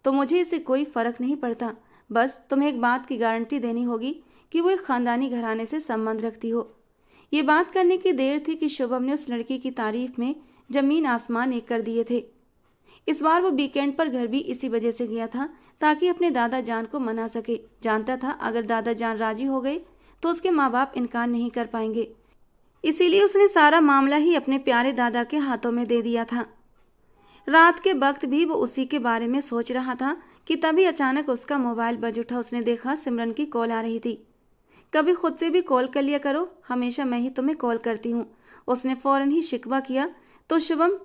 तो मुझे इससे कोई फ़र्क नहीं पड़ता। बस तुम्हें एक बात की गारंटी देनी होगी कि वो एक ख़ानदानी घराने से संबंध रखती हो। ये बात करने की देर थी कि शुभम ने उस लड़की की तारीफ में ज़मीन आसमान एक कर दिए थे। इस बार वो वीकेंड पर घर भी इसी वजह से गया था ताकि अपने दादा जान को मना सके। जानता था अगर दादा जान राजी हो गए तो उसके माँ बाप इनकार नहीं कर पाएंगे, इसीलिए उसने सारा मामला ही अपने प्यारे दादा के हाथों में दे दिया था। रात के वक्त भी वो उसी के बारे में सोच रहा था कि तभी अचानक उसका मोबाइल बज उठा। उसने देखा सिमरन की कॉल आ रही थी। कभी खुद से भी कॉल कर लिया करो, हमेशा मैं ही तुम्हें कॉल करती हूँ। उसने फौरन ही शिकवा किया तो शुभम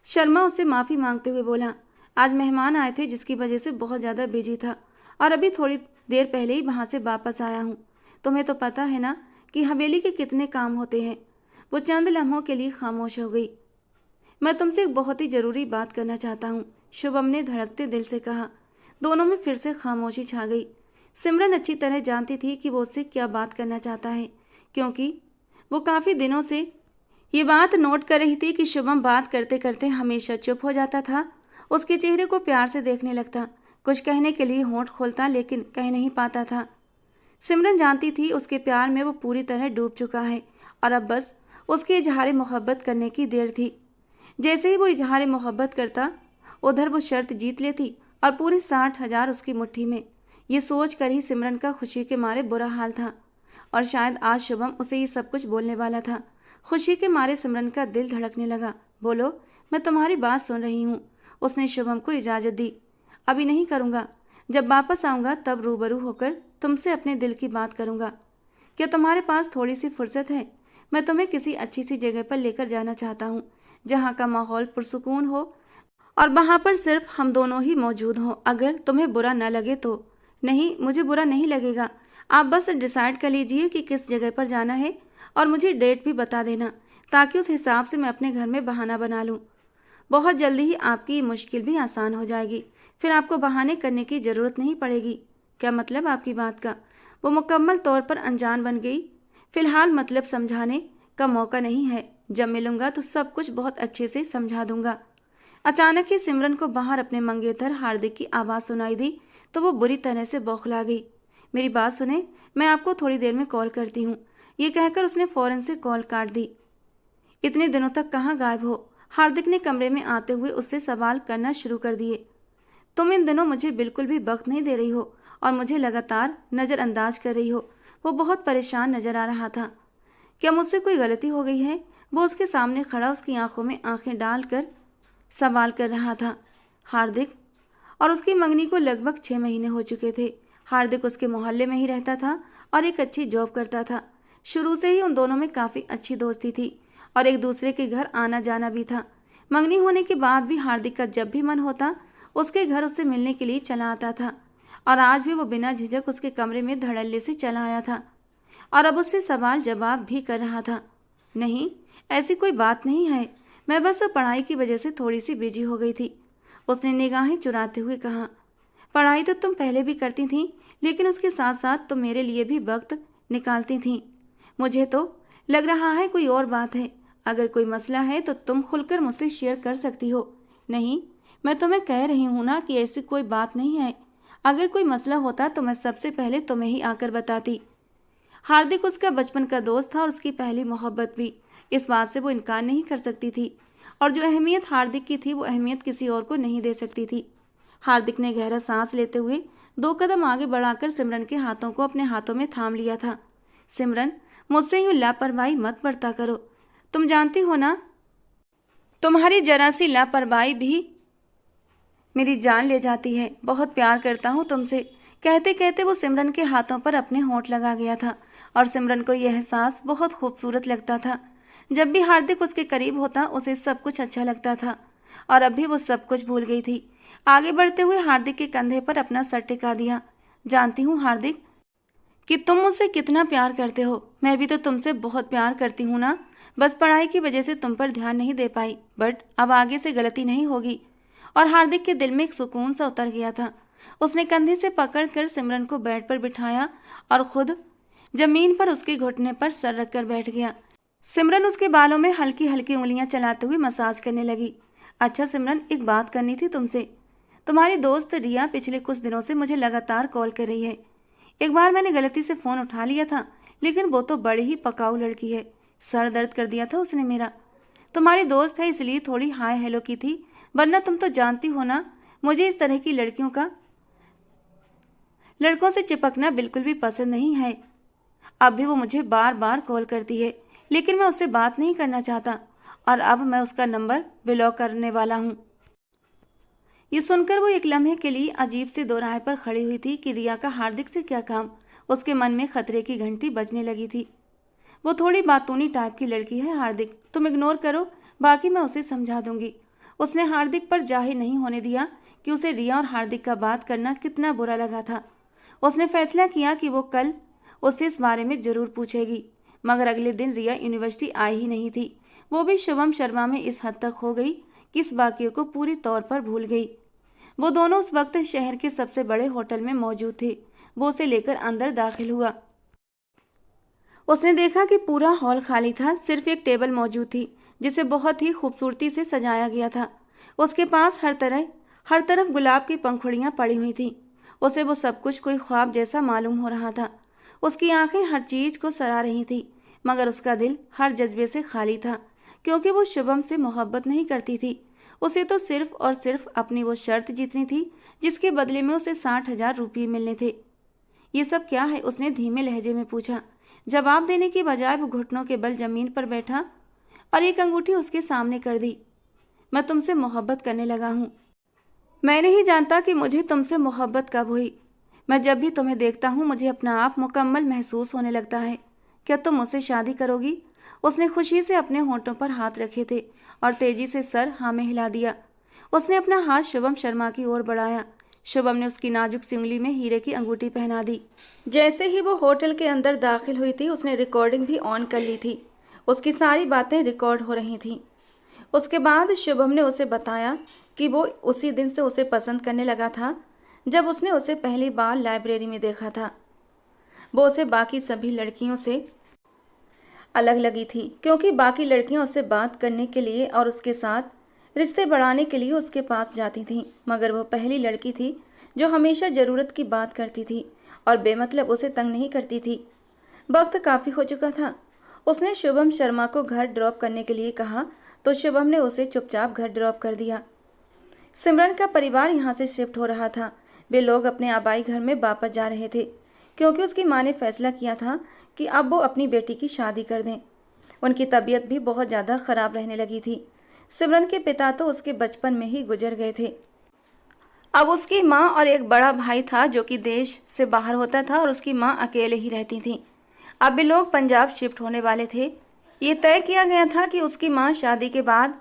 शर्मा उससे माफ़ी मांगते हुए बोला, आज मेहमान आए थे जिसकी वजह से बहुत ज़्यादा बिजी था और अभी थोड़ी देर पहले ही वहाँ से वापस आया हूँ। तुम्हें तो पता है ना कि हवेली के कितने काम होते हैं। वो चंद लम्हों के लिए खामोश हो गई। मैं तुमसे एक बहुत ही ज़रूरी बात करना चाहता हूँ, शुभम ने धड़कते दिल से कहा। दोनों में फिर से खामोशी छा गई। सिमरन अच्छी तरह जानती थी कि वो उससे क्या बात करना चाहता है, क्योंकि वो काफ़ी दिनों से ये बात नोट कर रही थी कि शुभम बात करते करते हमेशा चुप हो जाता था। उसके चेहरे को प्यार से देखने लगता, कुछ कहने के लिए होंठ खोलता लेकिन कह नहीं पाता था। सिमरन जानती थी उसके प्यार में वो पूरी तरह डूब चुका है और अब बस उसके इजहार मोहब्बत करने की देर थी। जैसे ही वो इजहार मोहब्बत करता उधर वो शर्त जीत लेती और पूरे 60,000 उसकी मुट्ठी में। ये सोच कर ही सिमरन का खुशी के मारे बुरा हाल था और शायद आज शुभम उसे ये सब कुछ बोलने वाला था। खुशी के मारे सिमरन का दिल धड़कने लगा। बोलो, मैं तुम्हारी बात सुन रही हूँ। उसने शुभम को इजाज़त दी। अभी नहीं करूँगा, जब वापस आऊँगा तब रूबरू होकर तुमसे अपने दिल की बात करूँगा। क्या तुम्हारे पास थोड़ी सी फुर्सत है? मैं तुम्हें किसी अच्छी सी जगह पर लेकर जाना चाहता हूँ जहाँ का माहौल पुरसुकून हो और वहाँ पर सिर्फ हम दोनों ही मौजूद हों। अगर तुम्हें बुरा न लगे तो। नहीं, मुझे बुरा नहीं लगेगा। आप बस डिसाइड कर लीजिए कि किस जगह पर जाना है और मुझे डेट भी बता देना ताकि उस हिसाब से मैं अपने घर में बहाना बना लूँ। बहुत जल्दी ही आपकी ये मुश्किल भी आसान हो जाएगी, फिर आपको बहाने करने की ज़रूरत नहीं पड़ेगी। क्या मतलब आपकी बात का? वो मुकम्मल तौर पर अनजान बन गई। फिलहाल मतलब समझाने का मौका नहीं है, जब मिलूंगा तो सब कुछ बहुत अच्छे से समझा दूंगा। अचानक ही सिमरन को बाहर अपने मंगेतर हार्दिक की आवाज़ सुनाई दी तो वो बुरी तरह से बौखला गई। मेरी बात सुने, मैं आपको थोड़ी देर में कॉल करती हूँ। ये कहकर उसने फ़ौरन से कॉल काट दी। इतने दिनों तक कहाँ गायब हो? हार्दिक ने कमरे में आते हुए उससे सवाल करना शुरू कर दिए। तुम इन दिनों मुझे बिल्कुल भी वक्त नहीं दे रही हो और मुझे लगातार नज़रअंदाज कर रही हो। वो बहुत परेशान नजर आ रहा था। क्या मुझसे कोई गलती हो गई है? वो उसके सामने खड़ा उसकी आंखों में आंखें डालकर सवाल कर रहा था। हार्दिक और उसकी मंगनी को लगभग 6 महीने हो चुके थे। हार्दिक उसके मोहल्ले में ही रहता था और एक अच्छी जॉब करता था। शुरू से ही उन दोनों में काफ़ी अच्छी दोस्ती थी और एक दूसरे के घर आना जाना भी था। मंगनी होने के बाद भी हार्दिक का जब भी मन होता उसके घर उससे मिलने के लिए चला आता था और आज भी वो बिना झिझक उसके कमरे में धड़ल्ले से चला आया था और अब उससे सवाल जवाब भी कर रहा था। नहीं, ऐसी कोई बात नहीं है, मैं बस पढ़ाई की वजह से थोड़ी सी बिजी हो गई थी। उसने निगाहें चुराते हुए कहा। पढ़ाई तो तुम पहले भी करती थी, लेकिन उसके साथ साथ तुम मेरे लिए भी वक्त निकालती थी। मुझे तो लग रहा है कोई और बात है। अगर कोई मसला है तो तुम खुलकर मुझसे शेयर कर सकती हो। नहीं, मैं तुम्हें कह रही हूँ ना कि ऐसी कोई बात नहीं है। अगर कोई मसला होता तो मैं सबसे पहले तुम्हें ही आकर बताती। हार्दिक उसका बचपन का दोस्त था और उसकी पहली मोहब्बत भी। इस बात से वो इनकार नहीं कर सकती थी और जो अहमियत हार्दिक की थी वो अहमियत किसी और को नहीं दे सकती थी। हार्दिक ने गहरा सांस लेते हुए 2 कदम आगे बढ़ाकर सिमरन के हाथों को अपने हाथों में थाम लिया था। सिमरन, मुझसे यूँ लापरवाही मत बरता करो। तुम जानती हो ना, तुम्हारी जरा सी लापरवाही भी मेरी जान ले जाती है। बहुत प्यार करता हूँ तुमसे। कहते कहते वो सिमरन के हाथों पर अपने होंठ लगा गया था और सिमरन को यह एहसास बहुत खूबसूरत लगता था। जब भी हार्दिक उसके करीब होता उसे सब कुछ अच्छा लगता था और अब भी वो सब कुछ भूल गई थी। आगे बढ़ते हुए हार्दिक के कंधे पर अपना सर टिका दिया। जानती हूँ हार्दिक कि तुम मुझसे कितना प्यार करते हो। मैं भी तो तुमसे बहुत प्यार करती हूँ ना। बस पढ़ाई की वजह से तुम पर ध्यान नहीं दे पाई, बट अब आगे से गलती नहीं होगी। और हार्दिक के दिल में एक सुकून सा उतर गया था। उसने कंधे से पकड़कर सिमरन को बेड पर बिठाया और खुद जमीन पर उसके घुटने पर सर रखकर बैठ गया। सिमरन उसके बालों में हल्की हल्की उंगलियां चलाते हुए मसाज करने लगी। अच्छा सिमरन, एक बात करनी थी तुमसे। तुम्हारी दोस्त रिया पिछले कुछ दिनों से मुझे लगातार कॉल कर रही है। एक बार मैंने गलती से फ़ोन उठा लिया था, लेकिन वो तो बड़ी ही पकाऊ लड़की है। सर दर्द कर दिया था उसने मेरा। तुम्हारी दोस्त है इसलिए थोड़ी हाय हेलो की थी, वरना तुम तो जानती हो ना, मुझे इस तरह की लड़कों से चिपकना बिल्कुल भी पसंद नहीं है। अब भी वो मुझे बार बार कॉल करती है, लेकिन मैं उससे बात नहीं करना चाहता और अब मैं उसका नंबर ब्लॉक करने वाला हूँ। ये सुनकर वो एक लम्हे के लिए अजीब से दोराहे पर खड़ी हुई थी कि रिया का हार्दिक से क्या काम। उसके मन में खतरे की घंटी बजने लगी थी। वो थोड़ी बातूनी टाइप की लड़की है हार्दिक, तुम इग्नोर करो, बाकी मैं उसे समझा दूंगी। उसने हार्दिक पर जाहिर नहीं होने दिया कि उसे रिया और हार्दिक का बात करना कितना बुरा लगा था। उसने फैसला किया कि वो कल उससे इस बारे में जरूर पूछेगी। मगर अगले दिन रिया यूनिवर्सिटी आई ही नहीं थी। वो भी शुभम शर्मा में इस हद तक खो गई कि इस वाकये को पूरी तौर पर भूल गई। वो दोनों उस वक्त शहर के सबसे बड़े होटल में मौजूद थे। वो उसे लेकर अंदर दाखिल हुआ। उसने देखा कि पूरा हॉल खाली था, सिर्फ एक टेबल मौजूद थी जिसे बहुत ही खूबसूरती से सजाया गया था। उसके पास हर तरफ गुलाब की पंखुड़ियां पड़ी हुई थीं। उसे वो सब कुछ कोई ख्वाब जैसा मालूम हो रहा था। उसकी आंखें हर चीज को सराह रही थी, मगर उसका दिल हर जज्बे से खाली था, क्योंकि वो शुभम से मोहब्बत नहीं करती थी। उसे तो सिर्फ और सिर्फ अपनी वो शर्त जीतनी थी जिसके बदले में उसे 60,000 रुपये मिलने थे। ये सब क्या है? उसने धीमे लहजे में पूछा। जवाब देने की बजाय वो घुटनों के बल जमीन पर बैठा और एक अंगूठी उसके सामने कर दी। मैं तुमसे मोहब्बत करने लगा हूँ। मैं नहीं जानता कि मुझे तुमसे मोहब्बत कब हुई। मैं जब भी तुम्हें देखता हूँ मुझे अपना आप मुकम्मल महसूस होने लगता है। क्या तुम मुझसे शादी करोगी? उसने खुशी से अपने होंठों पर हाथ रखे थे और तेजी से सर हाँ में हिला दिया। उसने अपना हाथ शुभम शर्मा की ओर बढ़ाया। शुभम ने उसकी नाजुक सी उंगली में हीरे की अंगूठी पहना दी। जैसे ही वो होटल के अंदर दाखिल हुई थी, उसने रिकॉर्डिंग भी ऑन कर ली थी। उसकी सारी बातें रिकॉर्ड हो रही थीं। उसके बाद शुभम ने उसे बताया कि वो उसी दिन से उसे पसंद करने लगा था जब उसने उसे पहली बार लाइब्रेरी में देखा था। वो उसे बाकी सभी लड़कियों से अलग लगी थी, क्योंकि बाकी लड़कियां उससे बात करने के लिए और उसके साथ रिश्ते बढ़ाने के लिए उसके पास जाती थीं, मगर वो पहली लड़की थी जो हमेशा ज़रूरत की बात करती थी और बेमतलब उसे तंग नहीं करती थी। वक्त काफ़ी हो चुका था। उसने शुभम शर्मा को घर ड्रॉप करने के लिए कहा तो शुभम ने उसे चुपचाप घर ड्रॉप कर दिया। सिमरन का परिवार यहाँ से शिफ्ट हो रहा था। वे लोग अपने आबाई घर में वापस जा रहे थे, क्योंकि उसकी माँ ने फैसला किया था कि अब वो अपनी बेटी की शादी कर दें। उनकी तबीयत भी बहुत ज़्यादा ख़राब रहने लगी थी। सिमरन के पिता तो उसके बचपन में ही गुजर गए थे। अब उसकी माँ और एक बड़ा भाई था जो कि देश से बाहर होता था और उसकी माँ अकेले ही रहती थी। अब भी लोग पंजाब शिफ्ट होने वाले थे। ये तय किया गया था कि उसकी माँ शादी के बाद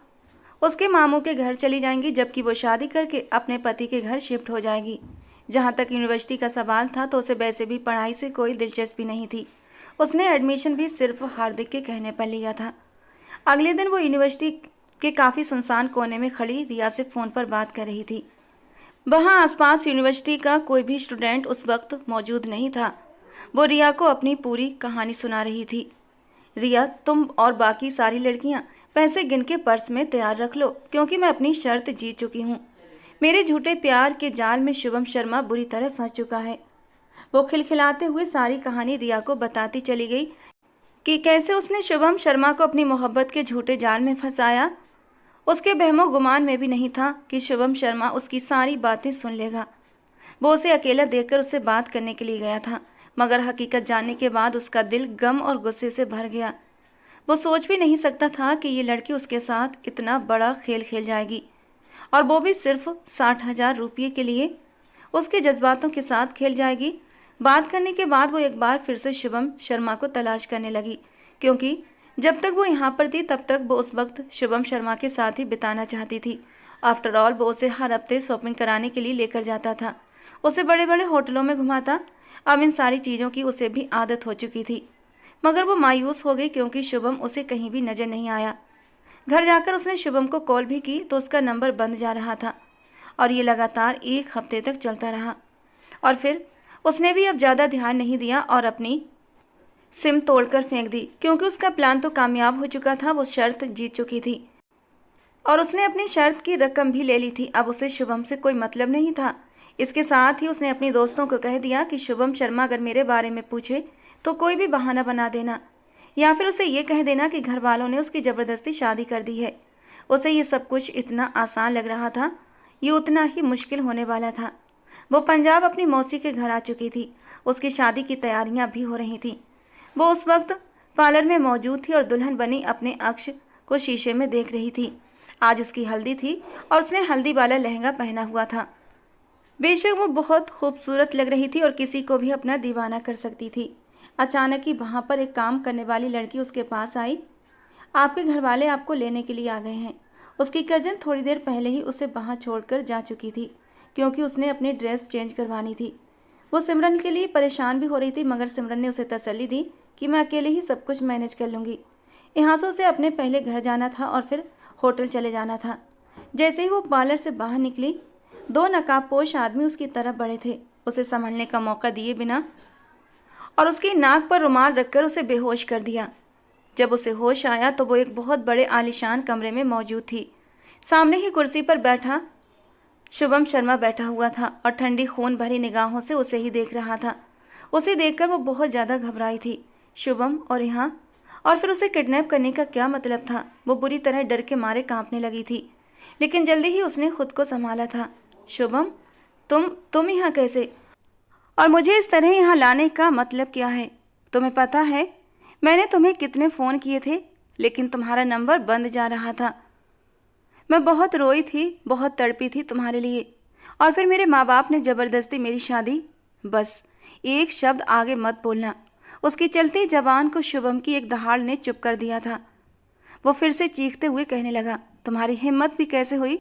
उसके मामू के घर चली जाएंगी, जबकि वो शादी करके अपने पति के घर शिफ्ट हो जाएगी। जहाँ तक यूनिवर्सिटी का सवाल था तो उसे वैसे भी पढ़ाई से कोई दिलचस्पी नहीं थी। उसने एडमिशन भी सिर्फ हार्दिक के कहने पर लिया था। अगले दिन वो यूनिवर्सिटी के काफ़ी सुनसान कोने में खड़ी रिया से फ़ोन पर बात कर रही थी। वहाँ आसपास यूनिवर्सिटी का कोई भी स्टूडेंट उस वक्त मौजूद नहीं था। वो रिया को अपनी पूरी कहानी सुना रही थी। रिया, तुम और बाकी सारी लड़कियाँ पैसे गिन के पर्स में तैयार रख लो, क्योंकि मैं अपनी शर्त जीत चुकी हूँ। मेरे झूठे प्यार के जाल में शुभम शर्मा बुरी तरह फंस चुका है। वो खिलखिलाते हुए सारी कहानी रिया को बताती चली गई कि कैसे उसने शुभम शर्मा को अपनी मोहब्बत के झूठे जाल में फंसाया। उसके बहमो गुमान में भी नहीं था कि शुभम शर्मा उसकी सारी बातें सुन लेगा। वो उसे अकेला देखकर उससे बात करने के लिए गया था, मगर हकीकत जानने के बाद उसका दिल गम और गुस्से से भर गया। वो सोच भी नहीं सकता था कि ये लड़की उसके साथ इतना बड़ा खेल खेल जाएगी, और वो भी सिर्फ 60,000 रुपये के लिए उसके जज्बातों के साथ खेल जाएगी। बात करने के बाद वो एक बार फिर से शुभम शर्मा को तलाश करने लगी, क्योंकि जब तक वो यहाँ पर थी तब तक वो उस वक्त शुभम शर्मा के साथ ही बिताना चाहती थी। आफ्टर ऑल वो उसे हर हफ्ते शॉपिंग कराने के लिए लेकर जाता था। उसे बड़े बड़े होटलों में घुमाता। अब इन सारी चीज़ों की उसे भी आदत हो चुकी थी, मगर वो मायूस हो गई क्योंकि शुभम उसे कहीं भी नजर नहीं आया। घर जाकर उसने शुभम को कॉल भी की तो उसका नंबर बंद जा रहा था, और ये लगातार 1 हफ्ते तक चलता रहा। और फिर उसने भी अब ज़्यादा ध्यान नहीं दिया और अपनी सिम तोड़कर फेंक दी, क्योंकि उसका प्लान तो कामयाब हो चुका था। वो शर्त जीत चुकी थी और उसने अपनी शर्त की रकम भी ले ली थी। अब उसे शुभम से कोई मतलब नहीं था। इसके साथ ही उसने अपने दोस्तों को कह दिया कि शुभम शर्मा अगर मेरे बारे में पूछे तो कोई भी बहाना बना देना, या फिर उसे ये कह देना कि घर वालों ने उसकी ज़बरदस्ती शादी कर दी है। उसे ये सब कुछ इतना आसान लग रहा था, ये उतना ही मुश्किल होने वाला था। वो पंजाब अपनी मौसी के घर आ चुकी थी। उसकी शादी की तैयारियां भी हो रही थीं। वो उस वक्त पार्लर में मौजूद थी और दुल्हन बनी अपने अक्ष को शीशे में देख रही थी। आज उसकी हल्दी थी और उसने हल्दी वाला लहंगा पहना हुआ था। बेशक वो बहुत खूबसूरत लग रही थी और किसी को भी अपना दीवाना कर सकती थी। अचानक ही वहाँ पर एक काम करने वाली लड़की उसके पास आई। आपके घर वाले आपको लेने के लिए आ गए हैं। उसकी कज़न थोड़ी देर पहले ही उसे वहाँ छोड़कर जा चुकी थी, क्योंकि उसने अपनी ड्रेस चेंज करवानी थी। वो सिमरन के लिए परेशान भी हो रही थी, मगर सिमरन ने उसे तसल्ली दी कि मैं अकेले ही सब कुछ मैनेज कर लूँगी। यहाँ से उसे अपने पहले घर जाना था और फिर होटल चले जाना था। जैसे ही वो पार्लर से बाहर निकली, 2 नकाबपोश आदमी उसकी तरफ बढ़े थे, उसे संभलने का मौका दिए बिना, और उसकी नाक पर रुमाल रखकर उसे बेहोश कर दिया। जब उसे होश आया तो वो एक बहुत बड़े आलीशान कमरे में मौजूद थी। सामने ही कुर्सी पर बैठा शुभम शर्मा बैठा हुआ था और ठंडी खून भरी निगाहों से उसे ही देख रहा था। उसे देखकर वो बहुत ज़्यादा घबराई थी। शुभम और यहाँ, और फिर उसे किडनैप करने का क्या मतलब था? वो बुरी तरह डर के मारे कांपने लगी थी, लेकिन जल्दी ही उसने खुद को संभाला था। शुभम, तुम यहाँ कैसे? और मुझे इस तरह यहाँ लाने का मतलब क्या है? तुम्हें पता है मैंने तुम्हें कितने फ़ोन किए थे, लेकिन तुम्हारा नंबर बंद जा रहा था। मैं बहुत रोई थी, बहुत तड़पी थी तुम्हारे लिए, और फिर मेरे माँ बाप ने ज़बरदस्ती मेरी शादी। बस एक शब्द आगे मत बोलना। उसकी चलती जबान को शुभम की एक दहाड़ ने चुप कर दिया था। वो फिर से चीखते हुए कहने लगा, तुम्हारी हिम्मत भी कैसे हुई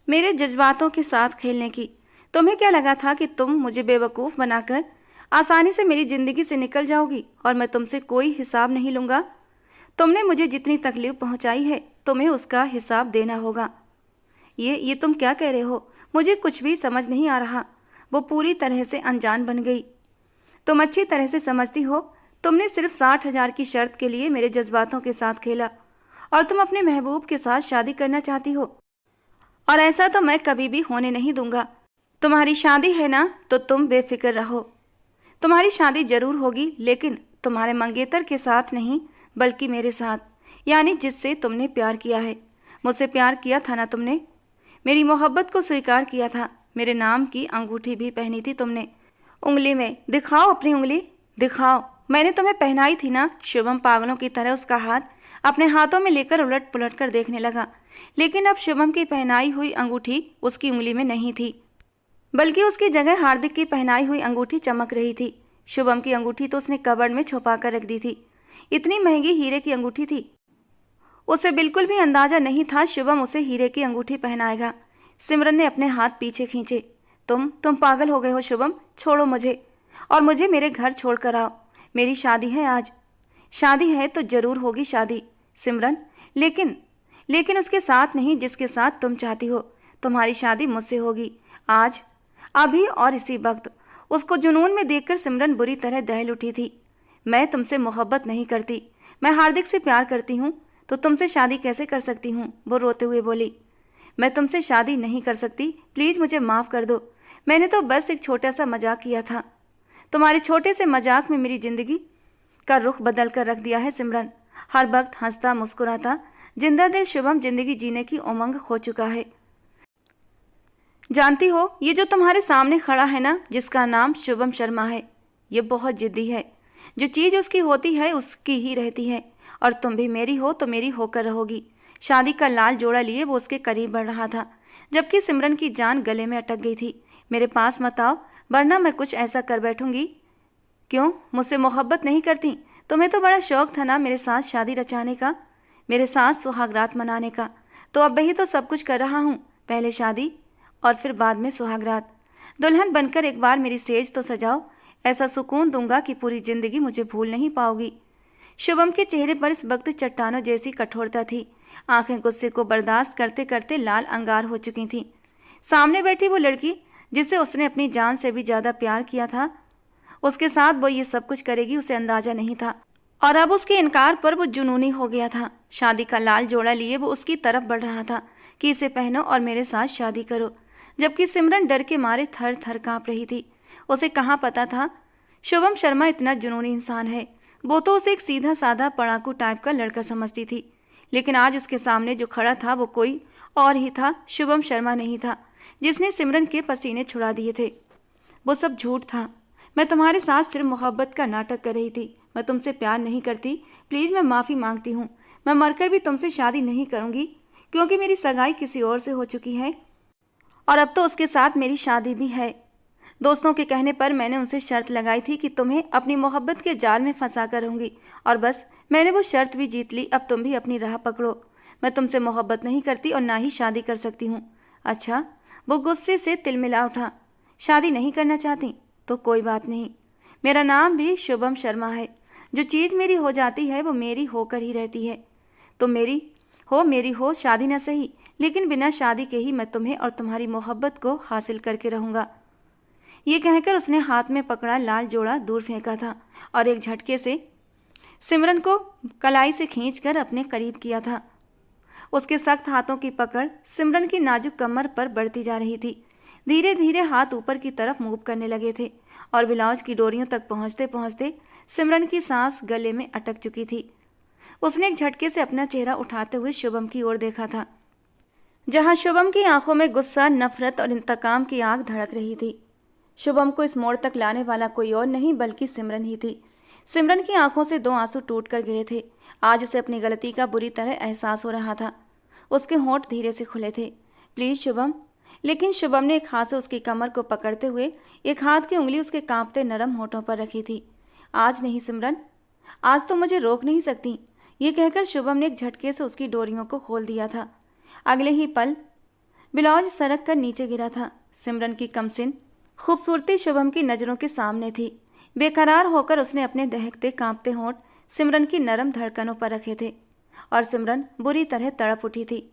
मेरे जज्बातों के साथ खेलने की? तुम्हें क्या लगा था कि तुम मुझे बेवकूफ़ बनाकर आसानी से मेरी ज़िंदगी से निकल जाओगी और मैं तुमसे कोई हिसाब नहीं लूँगा? तुमने मुझे जितनी तकलीफ़ पहुँचाई है, तुम्हें उसका हिसाब देना होगा। ये तुम क्या कह रहे हो? मुझे कुछ भी समझ नहीं आ रहा। वो पूरी तरह से अनजान बन गई। तुम अच्छी तरह से समझती हो, तुमने सिर्फ 60,000 की शर्त के लिए मेरे जज्बातों के साथ खेला, और तुम अपने महबूब के साथ शादी करना चाहती हो, और ऐसा तो मैं कभी भी होने नहीं दूंगा। तुम्हारी शादी है ना, तो तुम बेफिक्र रहो। तुम्हारी शादी जरूर होगी, लेकिन तुम्हारे मंगेतर के साथ नहीं, बल्कि मेरे साथ, यानी जिससे तुमने प्यार किया है। मुझसे प्यार किया था ना तुमने? मेरी मोहब्बत को स्वीकार किया था। मेरे नाम की अंगूठी भी पहनी थी तुमने उंगली में। दिखाओ अपनी उंगली, दिखाओ। मैंने तुम्हें पहनाई थी ना? शुभम पागलों की तरह उसका हाथ अपने हाथों में लेकर उलट पुलट कर देखने लगा, लेकिन अब शुभम की पहनाई हुई अंगूठी उसकी उंगली में नहीं थी, बल्कि उसकी जगह हार्दिक की पहनाई हुई अंगूठी चमक रही थी। शुभम की अंगूठी तो उसने कबर्ड में छुपा कर रख दी थी। इतनी महंगी हीरे की अंगूठी थी। उसे बिल्कुल भी अंदाजा नहीं था शुभम उसे हीरे की अंगूठी पहनाएगा। सिमरन ने अपने हाथ पीछे खींचे। तुम पागल हो गए हो शुभम, छोड़ो मुझे, और मुझे मेरे घर छोड़ कर आओ। मेरी शादी है आज। शादी है तो जरूर होगी शादी सिमरन, लेकिन उसके साथ नहीं जिसके साथ तुम चाहती हो। तुम्हारी शादी मुझसे होगी आज, अभी और इसी वक्त। उसको जुनून में देखकर सिमरन बुरी तरह दहल उठी थी। मैं तुमसे मोहब्बत नहीं करती, मैं हार्दिक से प्यार करती हूँ, तो तुमसे शादी कैसे कर सकती हूँ? वो रोते हुए बोली। मैं तुमसे शादी नहीं कर सकती, प्लीज़ मुझे माफ़ कर दो। मैंने तो बस एक छोटा सा मजाक किया था। तुम्हारे छोटे से मजाक में मेरी ज़िंदगी का रुख बदल कर रख दिया है सिमरन। हर वक्त हंसता मुस्कुराता जिंदा दिल शुभम जिंदगी जीने की उमंग खो चुका है। जानती हो, ये जो तुम्हारे सामने खड़ा है ना, जिसका नाम शुभम शर्मा है, ये बहुत जिद्दी है। जो चीज़ उसकी होती है उसकी ही रहती है, और तुम भी मेरी हो तो मेरी होकर रहोगी। शादी का लाल जोड़ा लिए वो उसके करीब बढ़ रहा था, जबकि सिमरन की जान गले में अटक गई थी। मेरे पास मत आओ, वरना मैं कुछ ऐसा कर बैठूंगी। क्यों, मुझसे मोहब्बत नहीं करती? तुम्हें तो बड़ा शौक था ना मेरे साथ शादी रचाने का, मेरे साथ सुहागरात मनाने का। तो अब वही तो सब कुछ कर रहा हूँ, पहले शादी और फिर बाद में सुहागरात। दुल्हन बनकर एक बार मेरी सेज तो सजाओ, ऐसा सुकून दूंगा कि पूरी जिंदगी मुझे भूल नहीं पाओगी। शुभम के चेहरे पर इस वक्त चट्टानों जैसी कठोरता थी। आंखें गुस्से को बर्दाश्त करते करते लाल अंगार हो चुकी थीं। सामने बैठी वो लड़की जिसे उसने अपनी जान से भी ज्यादा प्यार किया था, उसके साथ वो ये सब कुछ करेगी उसे अंदाजा नहीं था। और अब उसके इनकार पर वो जुनूनी हो गया था। शादी का लाल जोड़ा लिए वो उसकी तरफ बढ़ रहा था कि इसे पहनो और मेरे साथ शादी करो, जबकि सिमरन डर के मारे थर थर कांप रही थी। उसे कहाँ पता था शुभम शर्मा इतना जुनूनी इंसान है। वो तो उसे एक सीधा साधा पढ़ाकू टाइप का लड़का समझती थी, लेकिन आज उसके सामने जो खड़ा था वो कोई और ही था, शुभम शर्मा नहीं था जिसने सिमरन के पसीने छुड़ा दिए थे। वो सब झूठ था। मैं तुम्हारे साथ सिर्फ मोहब्बत का नाटक कर रही थी। मैं तुमसे प्यार नहीं करती। प्लीज़ मैं माफ़ी मांगती हूँ। मैं मरकर भी तुमसे शादी नहीं करूँगी, क्योंकि मेरी सगाई किसी और से हो चुकी है और अब तो उसके साथ मेरी शादी भी है। दोस्तों के कहने पर मैंने उनसे शर्त लगाई थी कि तुम्हें अपनी मोहब्बत के जाल में फंसा कर रहूँगी, और बस मैंने वो शर्त भी जीत ली। अब तुम भी अपनी राह पकड़ो। मैं तुमसे मोहब्बत नहीं करती और ना ही शादी कर सकती हूँ। अच्छा, वो गुस्से से तिलमिला उठा। शादी नहीं करना चाहती तो कोई बात नहीं, मेरा नाम भी शुभम शर्मा है। जो चीज़ मेरी हो जाती है वो मेरी होकर ही रहती है। तुम मेरी हो शादी न सही, लेकिन बिना शादी के ही मैं तुम्हें और तुम्हारी मोहब्बत को हासिल करके रहूँगा। ये कहकर उसने हाथ में पकड़ा लाल जोड़ा दूर फेंका था और एक झटके से सिमरन को कलाई से खींचकर अपने करीब किया था। उसके सख्त हाथों की पकड़ सिमरन की नाजुक कमर पर बढ़ती जा रही थी। धीरे धीरे हाथ ऊपर की तरफ मूव करने लगे थे और ब्लाउज की डोरियों तक पहुंचते पहुंचते सिमरन की सांस गले में अटक चुकी थी। उसने एक झटके से अपना चेहरा उठाते हुए शुभम की ओर देखा था, जहां शुभम की आंखों में गुस्सा, नफरत और इंतकाम की आग धड़क रही थी। शुभम को इस मोड़ तक लाने वाला कोई और नहीं बल्कि सिमरन ही थी। सिमरन की आंखों से 2 आंसू टूट कर गिरे थे। आज उसे अपनी गलती का बुरी तरह एहसास हो रहा था। उसके होंठ धीरे से खुले थे। प्लीज शुभम। लेकिन शुभम ने एक हाथ से उसकी कमर को पकड़ते हुए एक हाथ की उंगली उसके कांपते नरम होठों पर रखी थी। आज नहीं सिमरन, आज तो मुझे रोक नहीं सकती। ये कहकर शुभम ने एक झटके से उसकी डोरियों को खोल दिया था। अगले ही पल ब्लाउज सरक कर नीचे गिरा था। सिमरन की कमसिन खूबसूरती शुभम की नज़रों के सामने थी। बेकरार होकर उसने अपने दहकते कांपते होंठ सिमरन की नरम धड़कनों पर रखे थे और सिमरन बुरी तरह तड़प उठी थी।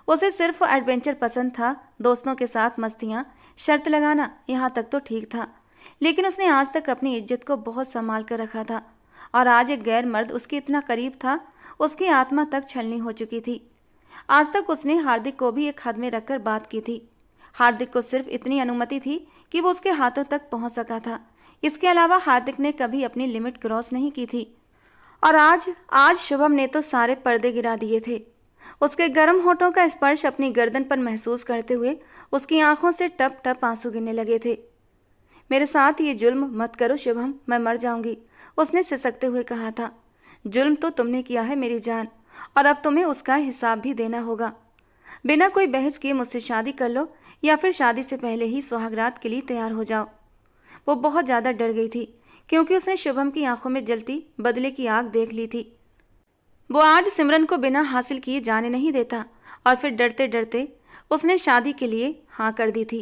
उसे सिर्फ एडवेंचर पसंद था, दोस्तों के साथ मस्तियाँ, शर्त लगाना, यहाँ तक तो ठीक था, लेकिन उसने आज तक अपनी इज्जत को बहुत संभाल कर रखा था और आज एक गैर मर्द उसके इतना करीब था, उसकी आत्मा तक छलनी हो चुकी थी। आज तक उसने हार्दिक को भी एक हद में रखकर बात की थी। हार्दिक को सिर्फ इतनी अनुमति थी कि वो उसके हाथों तक पहुंच सका था। इसके अलावा हार्दिक ने कभी अपनी लिमिट क्रॉस नहीं की थी। और आज शुभम ने तो सारे पर्दे गिरा दिए थे। उसके गर्म होठों का स्पर्श अपनी गर्दन पर महसूस करते हुए उसकी आंखों से टप टप आंसू गिरने लगे थे। मेरे साथ ये जुल्म मत करो शुभम, मैं मर जाऊंगी, उसने सिसकते हुए कहा था। जुल्म तो तुमने किया है मेरी जान, और अब तुम्हें उसका हिसाब भी देना होगा। बिना कोई बहस किए मुझसे शादी कर लो या फिर शादी से पहले ही सुहागरात के लिए तैयार हो जाओ। वो बहुत ज़्यादा डर गई थी क्योंकि उसने शुभम की आंखों में जलती बदले की आग देख ली थी। वो आज सिमरन को बिना हासिल किए जाने नहीं देता और फिर डरते डरते उसने शादी के लिए हाँ कर दी थी,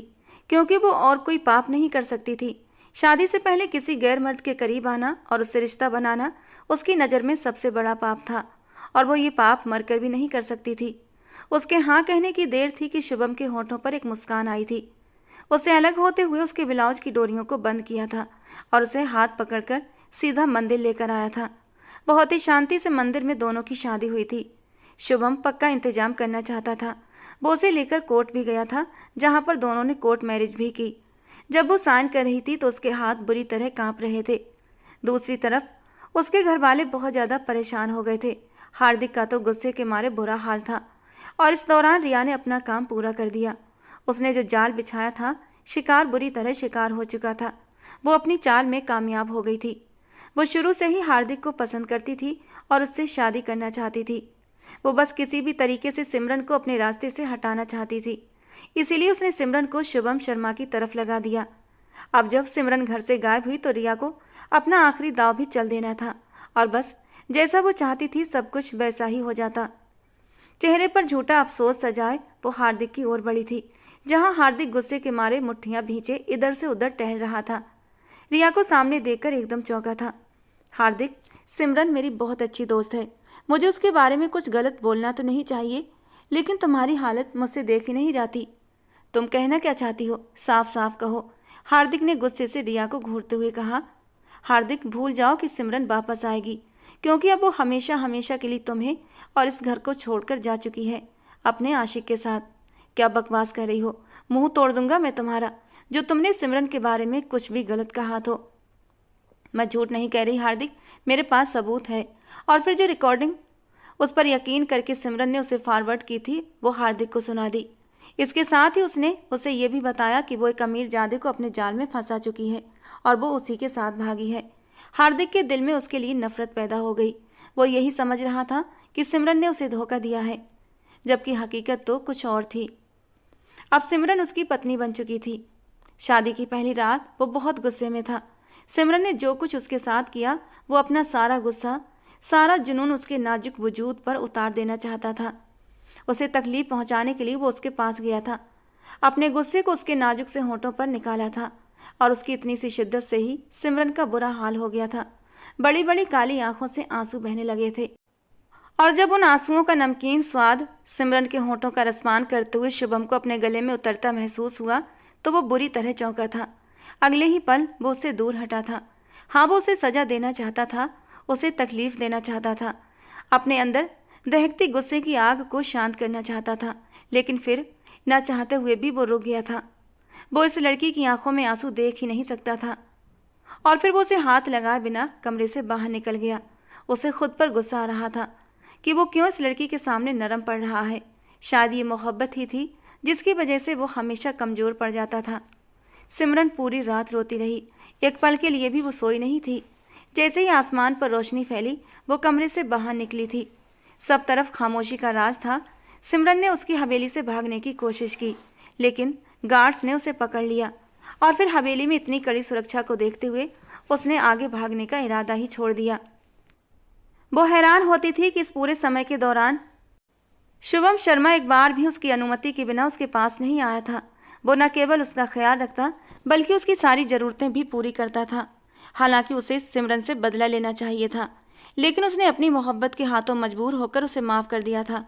क्योंकि वो और कोई पाप नहीं कर सकती थी। शादी से पहले किसी गैर मर्द के करीब आना और उससे रिश्ता बनाना उसकी नज़र में सबसे बड़ा पाप था और वो ये पाप मरकर भी नहीं कर सकती थी। उसके हाँ कहने की देर थी कि शुभम के होठों पर एक मुस्कान आई थी। उसे अलग होते हुए उसके ब्लाउज की डोरियों को बंद किया था और उसे हाथ पकड़कर सीधा मंदिर लेकर आया था। बहुत ही शांति से मंदिर में दोनों की शादी हुई थी। शुभम पक्का इंतजाम करना चाहता था। वो उसे लेकर कोर्ट भी गया था, जहाँ पर दोनों ने कोर्ट मैरिज भी की। जब वो साइन कर रही थी तो उसके हाथ बुरी तरह कांप रहे थे। दूसरी तरफ उसके घर वाले बहुत ज़्यादा परेशान हो गए थे। हार्दिक का तो गुस्से के मारे बुरा हाल था और इस दौरान रिया ने अपना काम पूरा कर दिया। उसने जो जाल बिछाया था, शिकार बुरी तरह शिकार हो चुका था। वो अपनी चाल में कामयाब हो गई थी। वो शुरू से ही हार्दिक को पसंद करती थी और उससे शादी करना चाहती थी। वो बस किसी भी तरीके से सिमरन को अपने रास्ते से हटाना चाहती थी। इसीलिए उसने सिमरन को शुभम शर्मा की तरफ लगा दिया। अब जब सिमरन घर से गायब हुई तो रिया को अपना आखिरी दाव भी चल देना था और बस जैसा वो चाहती थी सब कुछ वैसा ही हो जाता। चेहरे पर झूठा अफसोस सजाए वो हार्दिक की ओर बढ़ी थी, जहां हार्दिक गुस्से के मारे मुट्ठियां भींचे इधर से उधर टहल रहा था। रिया को सामने देखकर एकदम चौंका था। हार्दिक, सिमरन मेरी बहुत अच्छी दोस्त है, मुझे उसके बारे में कुछ गलत बोलना तो नहीं चाहिए, लेकिन तुम्हारी हालत मुझसे देखी नहीं जाती। तुम कहना क्या चाहती हो, साफ साफ कहो, हार्दिक ने गुस्से से रिया को घूरते हुए कहा। हार्दिक, भूल जाओ कि सिमरन वापस आएगी, क्योंकि अब वो हमेशा हमेशा के लिए तुम्हें और इस घर को छोड़कर जा चुकी है, अपने आशिक के साथ। क्या बकवास कर रही हो, मुंह तोड़ दूंगा मैं तुम्हारा, जो तुमने सिमरन के बारे में कुछ भी गलत कहा तो। मैं झूठ नहीं कह रही हार्दिक, मेरे पास सबूत है। और फिर जो रिकॉर्डिंग उस पर यकीन करके सिमरन ने उसे फॉरवर्ड की थी, वो हार्दिक को सुना दी। इसके साथ ही उसने उसे ये भी बताया कि वो एक अमीर जादे को अपने जाल में फंसा चुकी है और वो उसी के साथ भागी है। हार्दिक के दिल में उसके लिए नफरत पैदा हो गई। वो यही समझ रहा था कि सिमरन ने उसे धोखा दिया है, जबकि हकीकत तो कुछ और थी। अब सिमरन उसकी पत्नी बन चुकी थी। शादी की पहली रात वो बहुत गुस्से में था। सिमरन ने जो कुछ उसके साथ किया, वो अपना सारा गुस्सा, सारा जुनून उसके नाजुक वजूद पर उतार देना चाहता था। उसे तकलीफ पहुंचाने के लिए वो उसके पास गया था, अपने गुस्से को उसके नाजुक से होंठों पर निकाला था, और उसकी इतनी सी शिद्दत से ही सिमरन का बुरा हाल हो गया था। बड़ी बड़ी काली आंखों से आंसू बहने लगे थे, और जब उन आंसुओं का नमकीन स्वाद सिमरन के होंठों का रसपान करते हुए शुभम को अपने गले में उतरता महसूस हुआ, तो वो बुरी तरह चौंका था। अगले ही पल वो उससे दूर हटा था। हाँ, वो उसे सजा देना चाहता था, उसे तकलीफ देना चाहता था, अपने अंदर दहकती गुस्से की आग को शांत करना चाहता था, लेकिन फिर ना चाहते हुए भी वो रुक गया था। वो इस लड़की की आंखों में आंसू देख ही नहीं सकता था, और फिर वो उसे हाथ लगाए बिना कमरे से बाहर निकल गया। उसे खुद पर गुस्सा आ रहा था कि वो क्यों इस लड़की के सामने नरम पड़ रहा है। शायद ये मोहब्बत ही थी जिसकी वजह से वो हमेशा कमज़ोर पड़ जाता था। सिमरन पूरी रात रोती रही, एक पल के लिए भी वो सोई नहीं थी। जैसे ही आसमान पर रोशनी फैली, वो कमरे से बाहर निकली थी। सब तरफ खामोशी का राज था। सिमरन ने उसकी हवेली से भागने की कोशिश की, लेकिन गार्ड्स ने उसे पकड़ लिया, और फिर हवेली में इतनी कड़ी सुरक्षा को देखते हुए उसने आगे भागने का इरादा ही छोड़ दिया। वो हैरान होती थी कि इस पूरे समय के दौरान शुभम शर्मा एक बार भी उसकी अनुमति के बिना उसके पास नहीं आया था। वो न केवल उसका ख्याल रखता, बल्कि उसकी सारी ज़रूरतें भी पूरी करता था। हालांकि उसे सिमरन से बदला लेना चाहिए था, लेकिन उसने अपनी मोहब्बत के हाथों मजबूर होकर उसे माफ़ कर दिया था।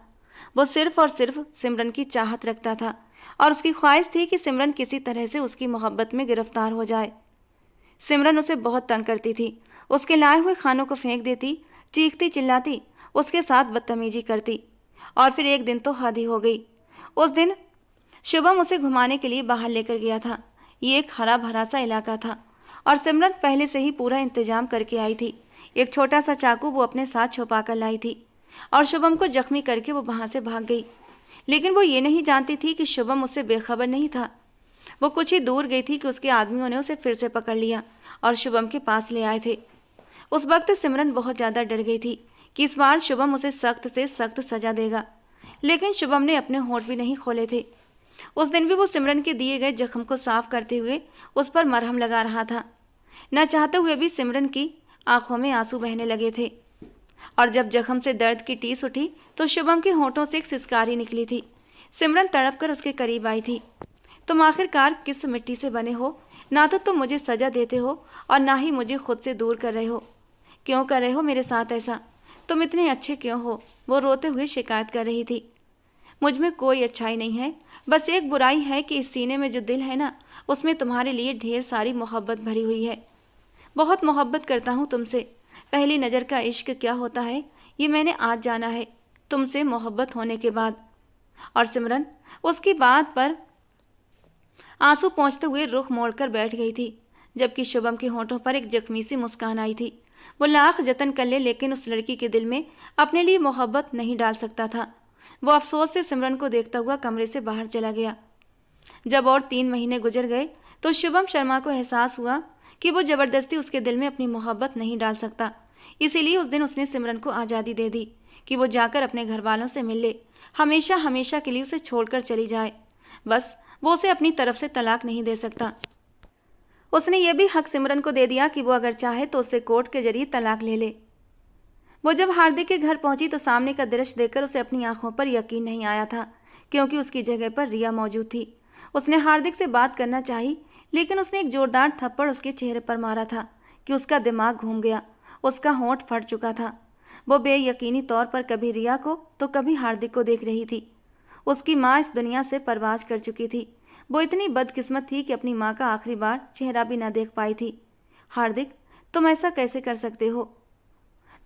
वो सिर्फ और सिर्फ सिमरन की चाहत रखता था, और उसकी ख्वाहिश थी कि सिमरन किसी तरह से उसकी मोहब्बत में गिरफ्तार हो जाए। सिमरन उसे बहुत तंग करती थी, उसके लाए हुए खानों को फेंक देती, चीखती चिल्लाती, उसके साथ बदतमीजी करती, और फिर एक दिन तो हद ही हो गई। उस दिन शुभम उसे घुमाने के लिए बाहर लेकर गया था। ये एक हरा भरा सा इलाका था, और सिमरन पहले से ही पूरा इंतजाम करके आई थी। एक छोटा सा चाकू वो अपने साथ छुपा कर लाई थी, और शुभम को जख्मी करके वो वहाँ से भाग गई। लेकिन वो ये नहीं जानती थी कि शुभम उससे बेखबर नहीं था। वो कुछ ही दूर गई थी कि उसके आदमियों ने उसे फिर से पकड़ लिया और शुभम के पास ले आए थे। उस वक्त सिमरन बहुत ज़्यादा डर गई थी कि इस बार शुभम उसे सख्त से सख्त सजा देगा, लेकिन शुभम ने अपने होंठ भी नहीं खोले थे। उस दिन भी वो सिमरन के दिए गए जख्म को साफ करते हुए उस पर मरहम लगा रहा था। न चाहते हुए भी सिमरन की आंखों में आंसू बहने लगे थे, और जब जख्म से दर्द की टीस उठी तो शुभम के होंठों से एक सिसकारी निकली थी। सिमरन तड़प कर उसके करीब आई थी। तुम आखिरकार किस मिट्टी से बने हो? ना तो तुम मुझे सजा देते हो और ना ही मुझे खुद से दूर कर रहे हो। क्यों कर रहे हो मेरे साथ ऐसा? तुम इतने अच्छे क्यों हो? वो रोते हुए शिकायत कर रही थी। मुझ में कोई अच्छाई नहीं है, बस एक बुराई है कि इस सीने में जो दिल है ना, उसमें तुम्हारे लिए ढेर सारी मोहब्बत भरी हुई है। बहुत मोहब्बत करता हूँ तुमसे। पहली नज़र का इश्क क्या होता है ये मैंने आज जाना है, तुमसे मोहब्बत होने के बाद। और सिमरन उसकी बात पर आंसू पोंछते हुए रुख मोड़कर बैठ गई थी, जबकि शुभम के होंठों पर एक जख्मी सी मुस्कान आई थी। वो लाख जतन कर ले, लेकिन उस लड़की के दिल में अपने लिए मोहब्बत नहीं डाल सकता था। वो अफसोस से सिमरन को देखता हुआ कमरे से बाहर चला गया। जब और 3 महीने गुजर गए तो शुभम शर्मा को एहसास हुआ कि वो ज़बरदस्ती उसके दिल में अपनी मोहब्बत नहीं डाल सकता। इसीलिए उस दिन उसने सिमरन को आज़ादी दे दी कि वो जाकर अपने घर वालों से मिल ले, हमेशा हमेशा के लिए उसे छोड़कर चली जाए। बस वो उसे अपनी तरफ से तलाक नहीं दे सकता। उसने ये भी हक सिमरन को दे दिया कि वो अगर चाहे तो उससे कोर्ट के जरिए तलाक ले ले। वो जब हार्दिक के घर पहुंची तो सामने का दृश्य देखकर उसे अपनी आंखों पर यकीन नहीं आया था, क्योंकि उसकी जगह पर रिया मौजूद थी। उसने हार्दिक से बात करना चाही, लेकिन उसने एक जोरदार थप्पड़ उसके चेहरे पर मारा था कि उसका दिमाग घूम गया। उसका होंठ फट चुका था। वो बेयकीनी तौर पर कभी रिया को तो कभी हार्दिक को देख रही थी। उसकी माँ इस दुनिया से परवाज कर चुकी थी। वो इतनी बदकिस्मत थी कि अपनी माँ का आखिरी बार चेहरा भी न देख पाई थी। हार्दिक, तुम ऐसा कैसे कर सकते हो?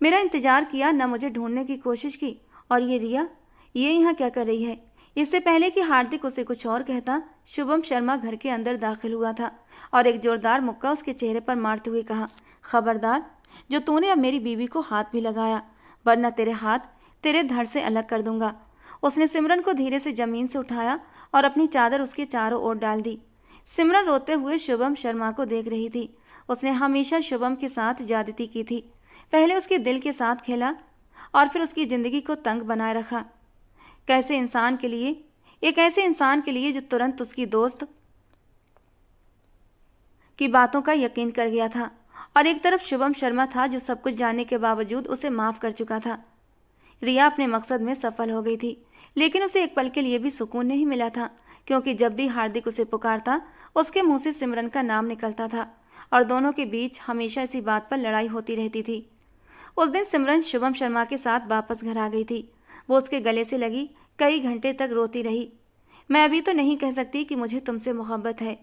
मेरा इंतजार किया, न मुझे ढूंढने की कोशिश की। और ये रिया, ये यहाँ क्या कर रही है? इससे पहले कि हार्दिक उसे कुछ और कहता, शुभम शर्मा घर के अंदर दाखिल हुआ था और एक जोरदार मुक्का उसके चेहरे पर मारते हुए कहा, खबरदार, जो तूने अब मेरी बीवी को हाथ भी लगाया, वरना तेरे हाथ तेरे धड़ से अलग कर दूंगा। उसने सिमरन को धीरे से जमीन से उठाया और अपनी चादर उसके चारों ओर डाल दी। सिमरन रोते हुए शुभम शर्मा को देख रही थी। उसने हमेशा शुभम के साथ ज्यादती की थी। पहले उसके दिल के साथ खेला और फिर उसकी जिंदगी को तंग बनाए रखा। कैसे इंसान के लिए, एक ऐसे इंसान के लिए जो तुरंत उसकी दोस्त की बातों का यकीन कर गया था, और एक तरफ शुभम शर्मा था जो सब कुछ जानने के बावजूद उसे माफ कर चुका था। रिया अपने मकसद में सफल हो गई थी, लेकिन उसे एक पल के लिए भी सुकून नहीं मिला था, क्योंकि जब भी हार्दिक उसे पुकारता उसके मुंह से सिमरन का नाम निकलता था और दोनों के बीच हमेशा इसी बात पर लड़ाई होती रहती थी। उस दिन सिमरन शुभम शर्मा के साथ वापस घर आ गई थी। वो उसके गले से लगी कई घंटे तक रोती रही। मैं अभी तो नहीं कह सकती कि मुझे तुमसे मोहब्बत है,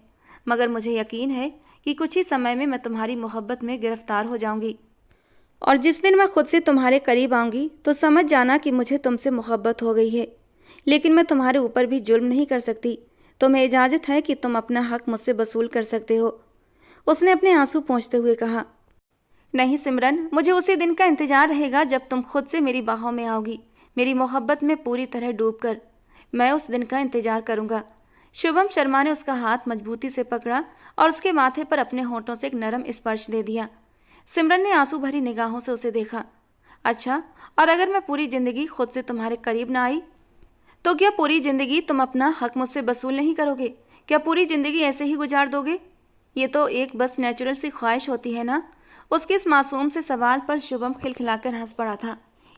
मगर मुझे यकीन है कि कुछ ही समय में मैं तुम्हारी मोहब्बत में गिरफ्तार हो जाऊंगी, और जिस दिन मैं खुद से तुम्हारे करीब आऊंगी तो समझ जाना कि मुझे तुमसे मोहब्बत हो गई है। लेकिन मैं तुम्हारे ऊपर भी जुल्म नहीं कर सकती। तुम्हें इजाज़त है कि तुम अपना हक मुझसे वसूल कर सकते हो। उसने अपने आंसू पोंछते हुए कहा। नहीं सिमरन, मुझे उसी दिन का इंतजार रहेगा जब तुम खुद से मेरी बाहों में आओगी, मेरी मोहब्बत में पूरी तरह डूबकर। मैं उस दिन का इंतजार करूंगा। शुभम शर्मा ने उसका हाथ मजबूती से पकड़ा और उसके माथे पर अपने होंठों से एक नरम स्पर्श दे दिया। सिमरन ने आंसू भरी निगाहों से उसे देखा। अच्छा, और अगर मैं पूरी जिंदगी खुद से तुम्हारे करीब ना आई, तो क्या पूरी जिंदगी तुम अपना हक मुझसे वसूल नहीं करोगे? क्या पूरी जिंदगी ऐसे ही गुजार दोगे? ये तो एक बस नेचुरल सी ख्वाहिश होती है ना। उसके इस मासूम से सवाल पर शुभम खिलखिलाकर हंस पड़ा था।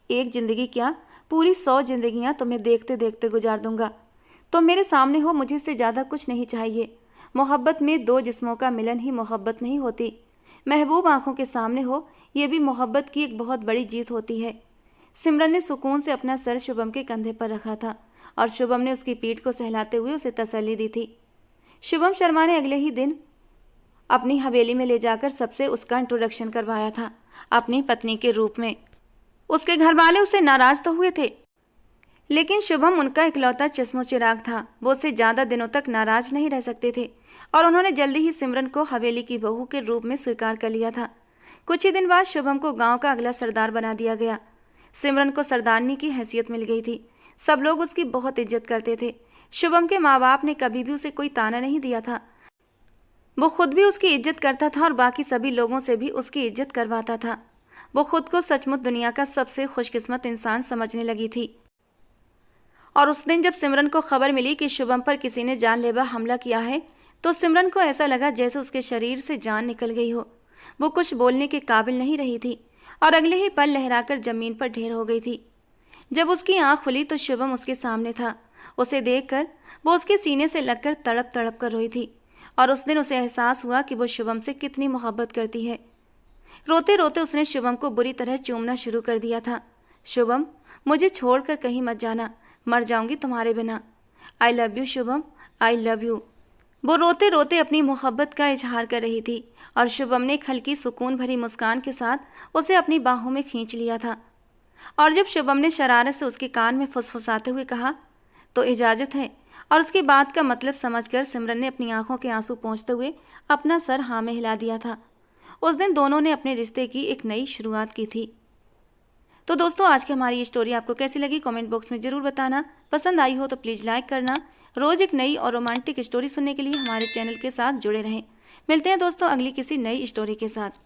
एक जिंदगी क्या, पूरी 100 जिंदगियां तुम्हें देखते देखते गुजार दूंगा। तुम मेरे सामने हो, मुझे इससे ज़्यादा कुछ नहीं चाहिए। मोहब्बत में दो जिस्मों का मिलन ही मोहब्बत नहीं होती। महबूब आंखों के सामने हो, ये भी मोहब्बत की एक बहुत बड़ी जीत होती है। सिमरन ने सुकून से अपना सर शुभम के कंधे पर रखा था और शुभम ने उसकी पीठ को सहलाते हुए उसे तसल्ली दी थी। शुभम शर्मा ने अगले ही दिन अपनी हवेली में ले जाकर सबसे उसका इंट्रोडक्शन करवाया था, अपनी पत्नी के रूप में। उसके घर वाले उससे नाराज तो हुए थे, लेकिन शुभम उनका इकलौता चश्मो चिराग था। वो उससे ज़्यादा दिनों तक नाराज नहीं रह सकते थे और उन्होंने जल्दी ही सिमरन को हवेली की बहू के रूप में स्वीकार कर लिया था। कुछ ही दिन बाद शुभम को गांव का अगला सरदार बना दिया गया। सिमरन को सरदारनी की हैसियत मिल गई थी। सब लोग उसकी बहुत इज्जत करते थे। शुभम के माँ बाप ने कभी भी उसे कोई ताना नहीं दिया था। वो खुद भी उसकी इज्जत करता था और बाकी सभी लोगों से भी उसकी इज्जत करवाता था। वो खुद को सचमुच दुनिया का सबसे खुशकिस्मत इंसान समझने लगी थी। और उस दिन जब सिमरन को खबर मिली कि शुभम पर किसी ने जानलेवा हमला किया है, तो सिमरन को ऐसा लगा जैसे उसके शरीर से जान निकल गई हो। वो कुछ बोलने के काबिल नहीं रही थी और अगले ही पल लहराकर जमीन पर ढेर हो गई थी। जब उसकी आंख खुली तो शुभम उसके सामने था। उसे देखकर वो उसके सीने से लगकर तड़प तड़प कर रोई थी और उस दिन उसे एहसास हुआ कि वो शुभम से कितनी मोहब्बत करती है। रोते रोते उसने शुभम को बुरी तरह चूमना शुरू कर दिया था। शुभम, मुझे छोड़कर कहीं मत जाना, मर जाऊंगी तुम्हारे बिना। I love you Shubham, I love you. वो रोते रोते अपनी मोहब्बत का इजहार कर रही थी और शुभम ने एक हल्की सुकून भरी मुस्कान के साथ उसे अपनी बाहों में खींच लिया था। और जब शुभम ने शरारत से उसके कान में फुसफुसाते हुए कहा, तो इजाज़त है, और उसकी बात का मतलब समझकर सिमरन ने अपनी आंखों के आंसू पोंछते हुए अपना सर हाँ में हिला दिया था। उस दिन दोनों ने अपने रिश्ते की एक नई शुरुआत की थी। तो दोस्तों, आज की हमारी ये स्टोरी आपको कैसी लगी कमेंट बॉक्स में ज़रूर बताना। पसंद आई हो तो प्लीज़ लाइक करना। रोज़ एक नई और रोमांटिक स्टोरी सुनने के लिए हमारे चैनल के साथ जुड़े रहें। मिलते हैं दोस्तों अगली किसी नई स्टोरी के साथ।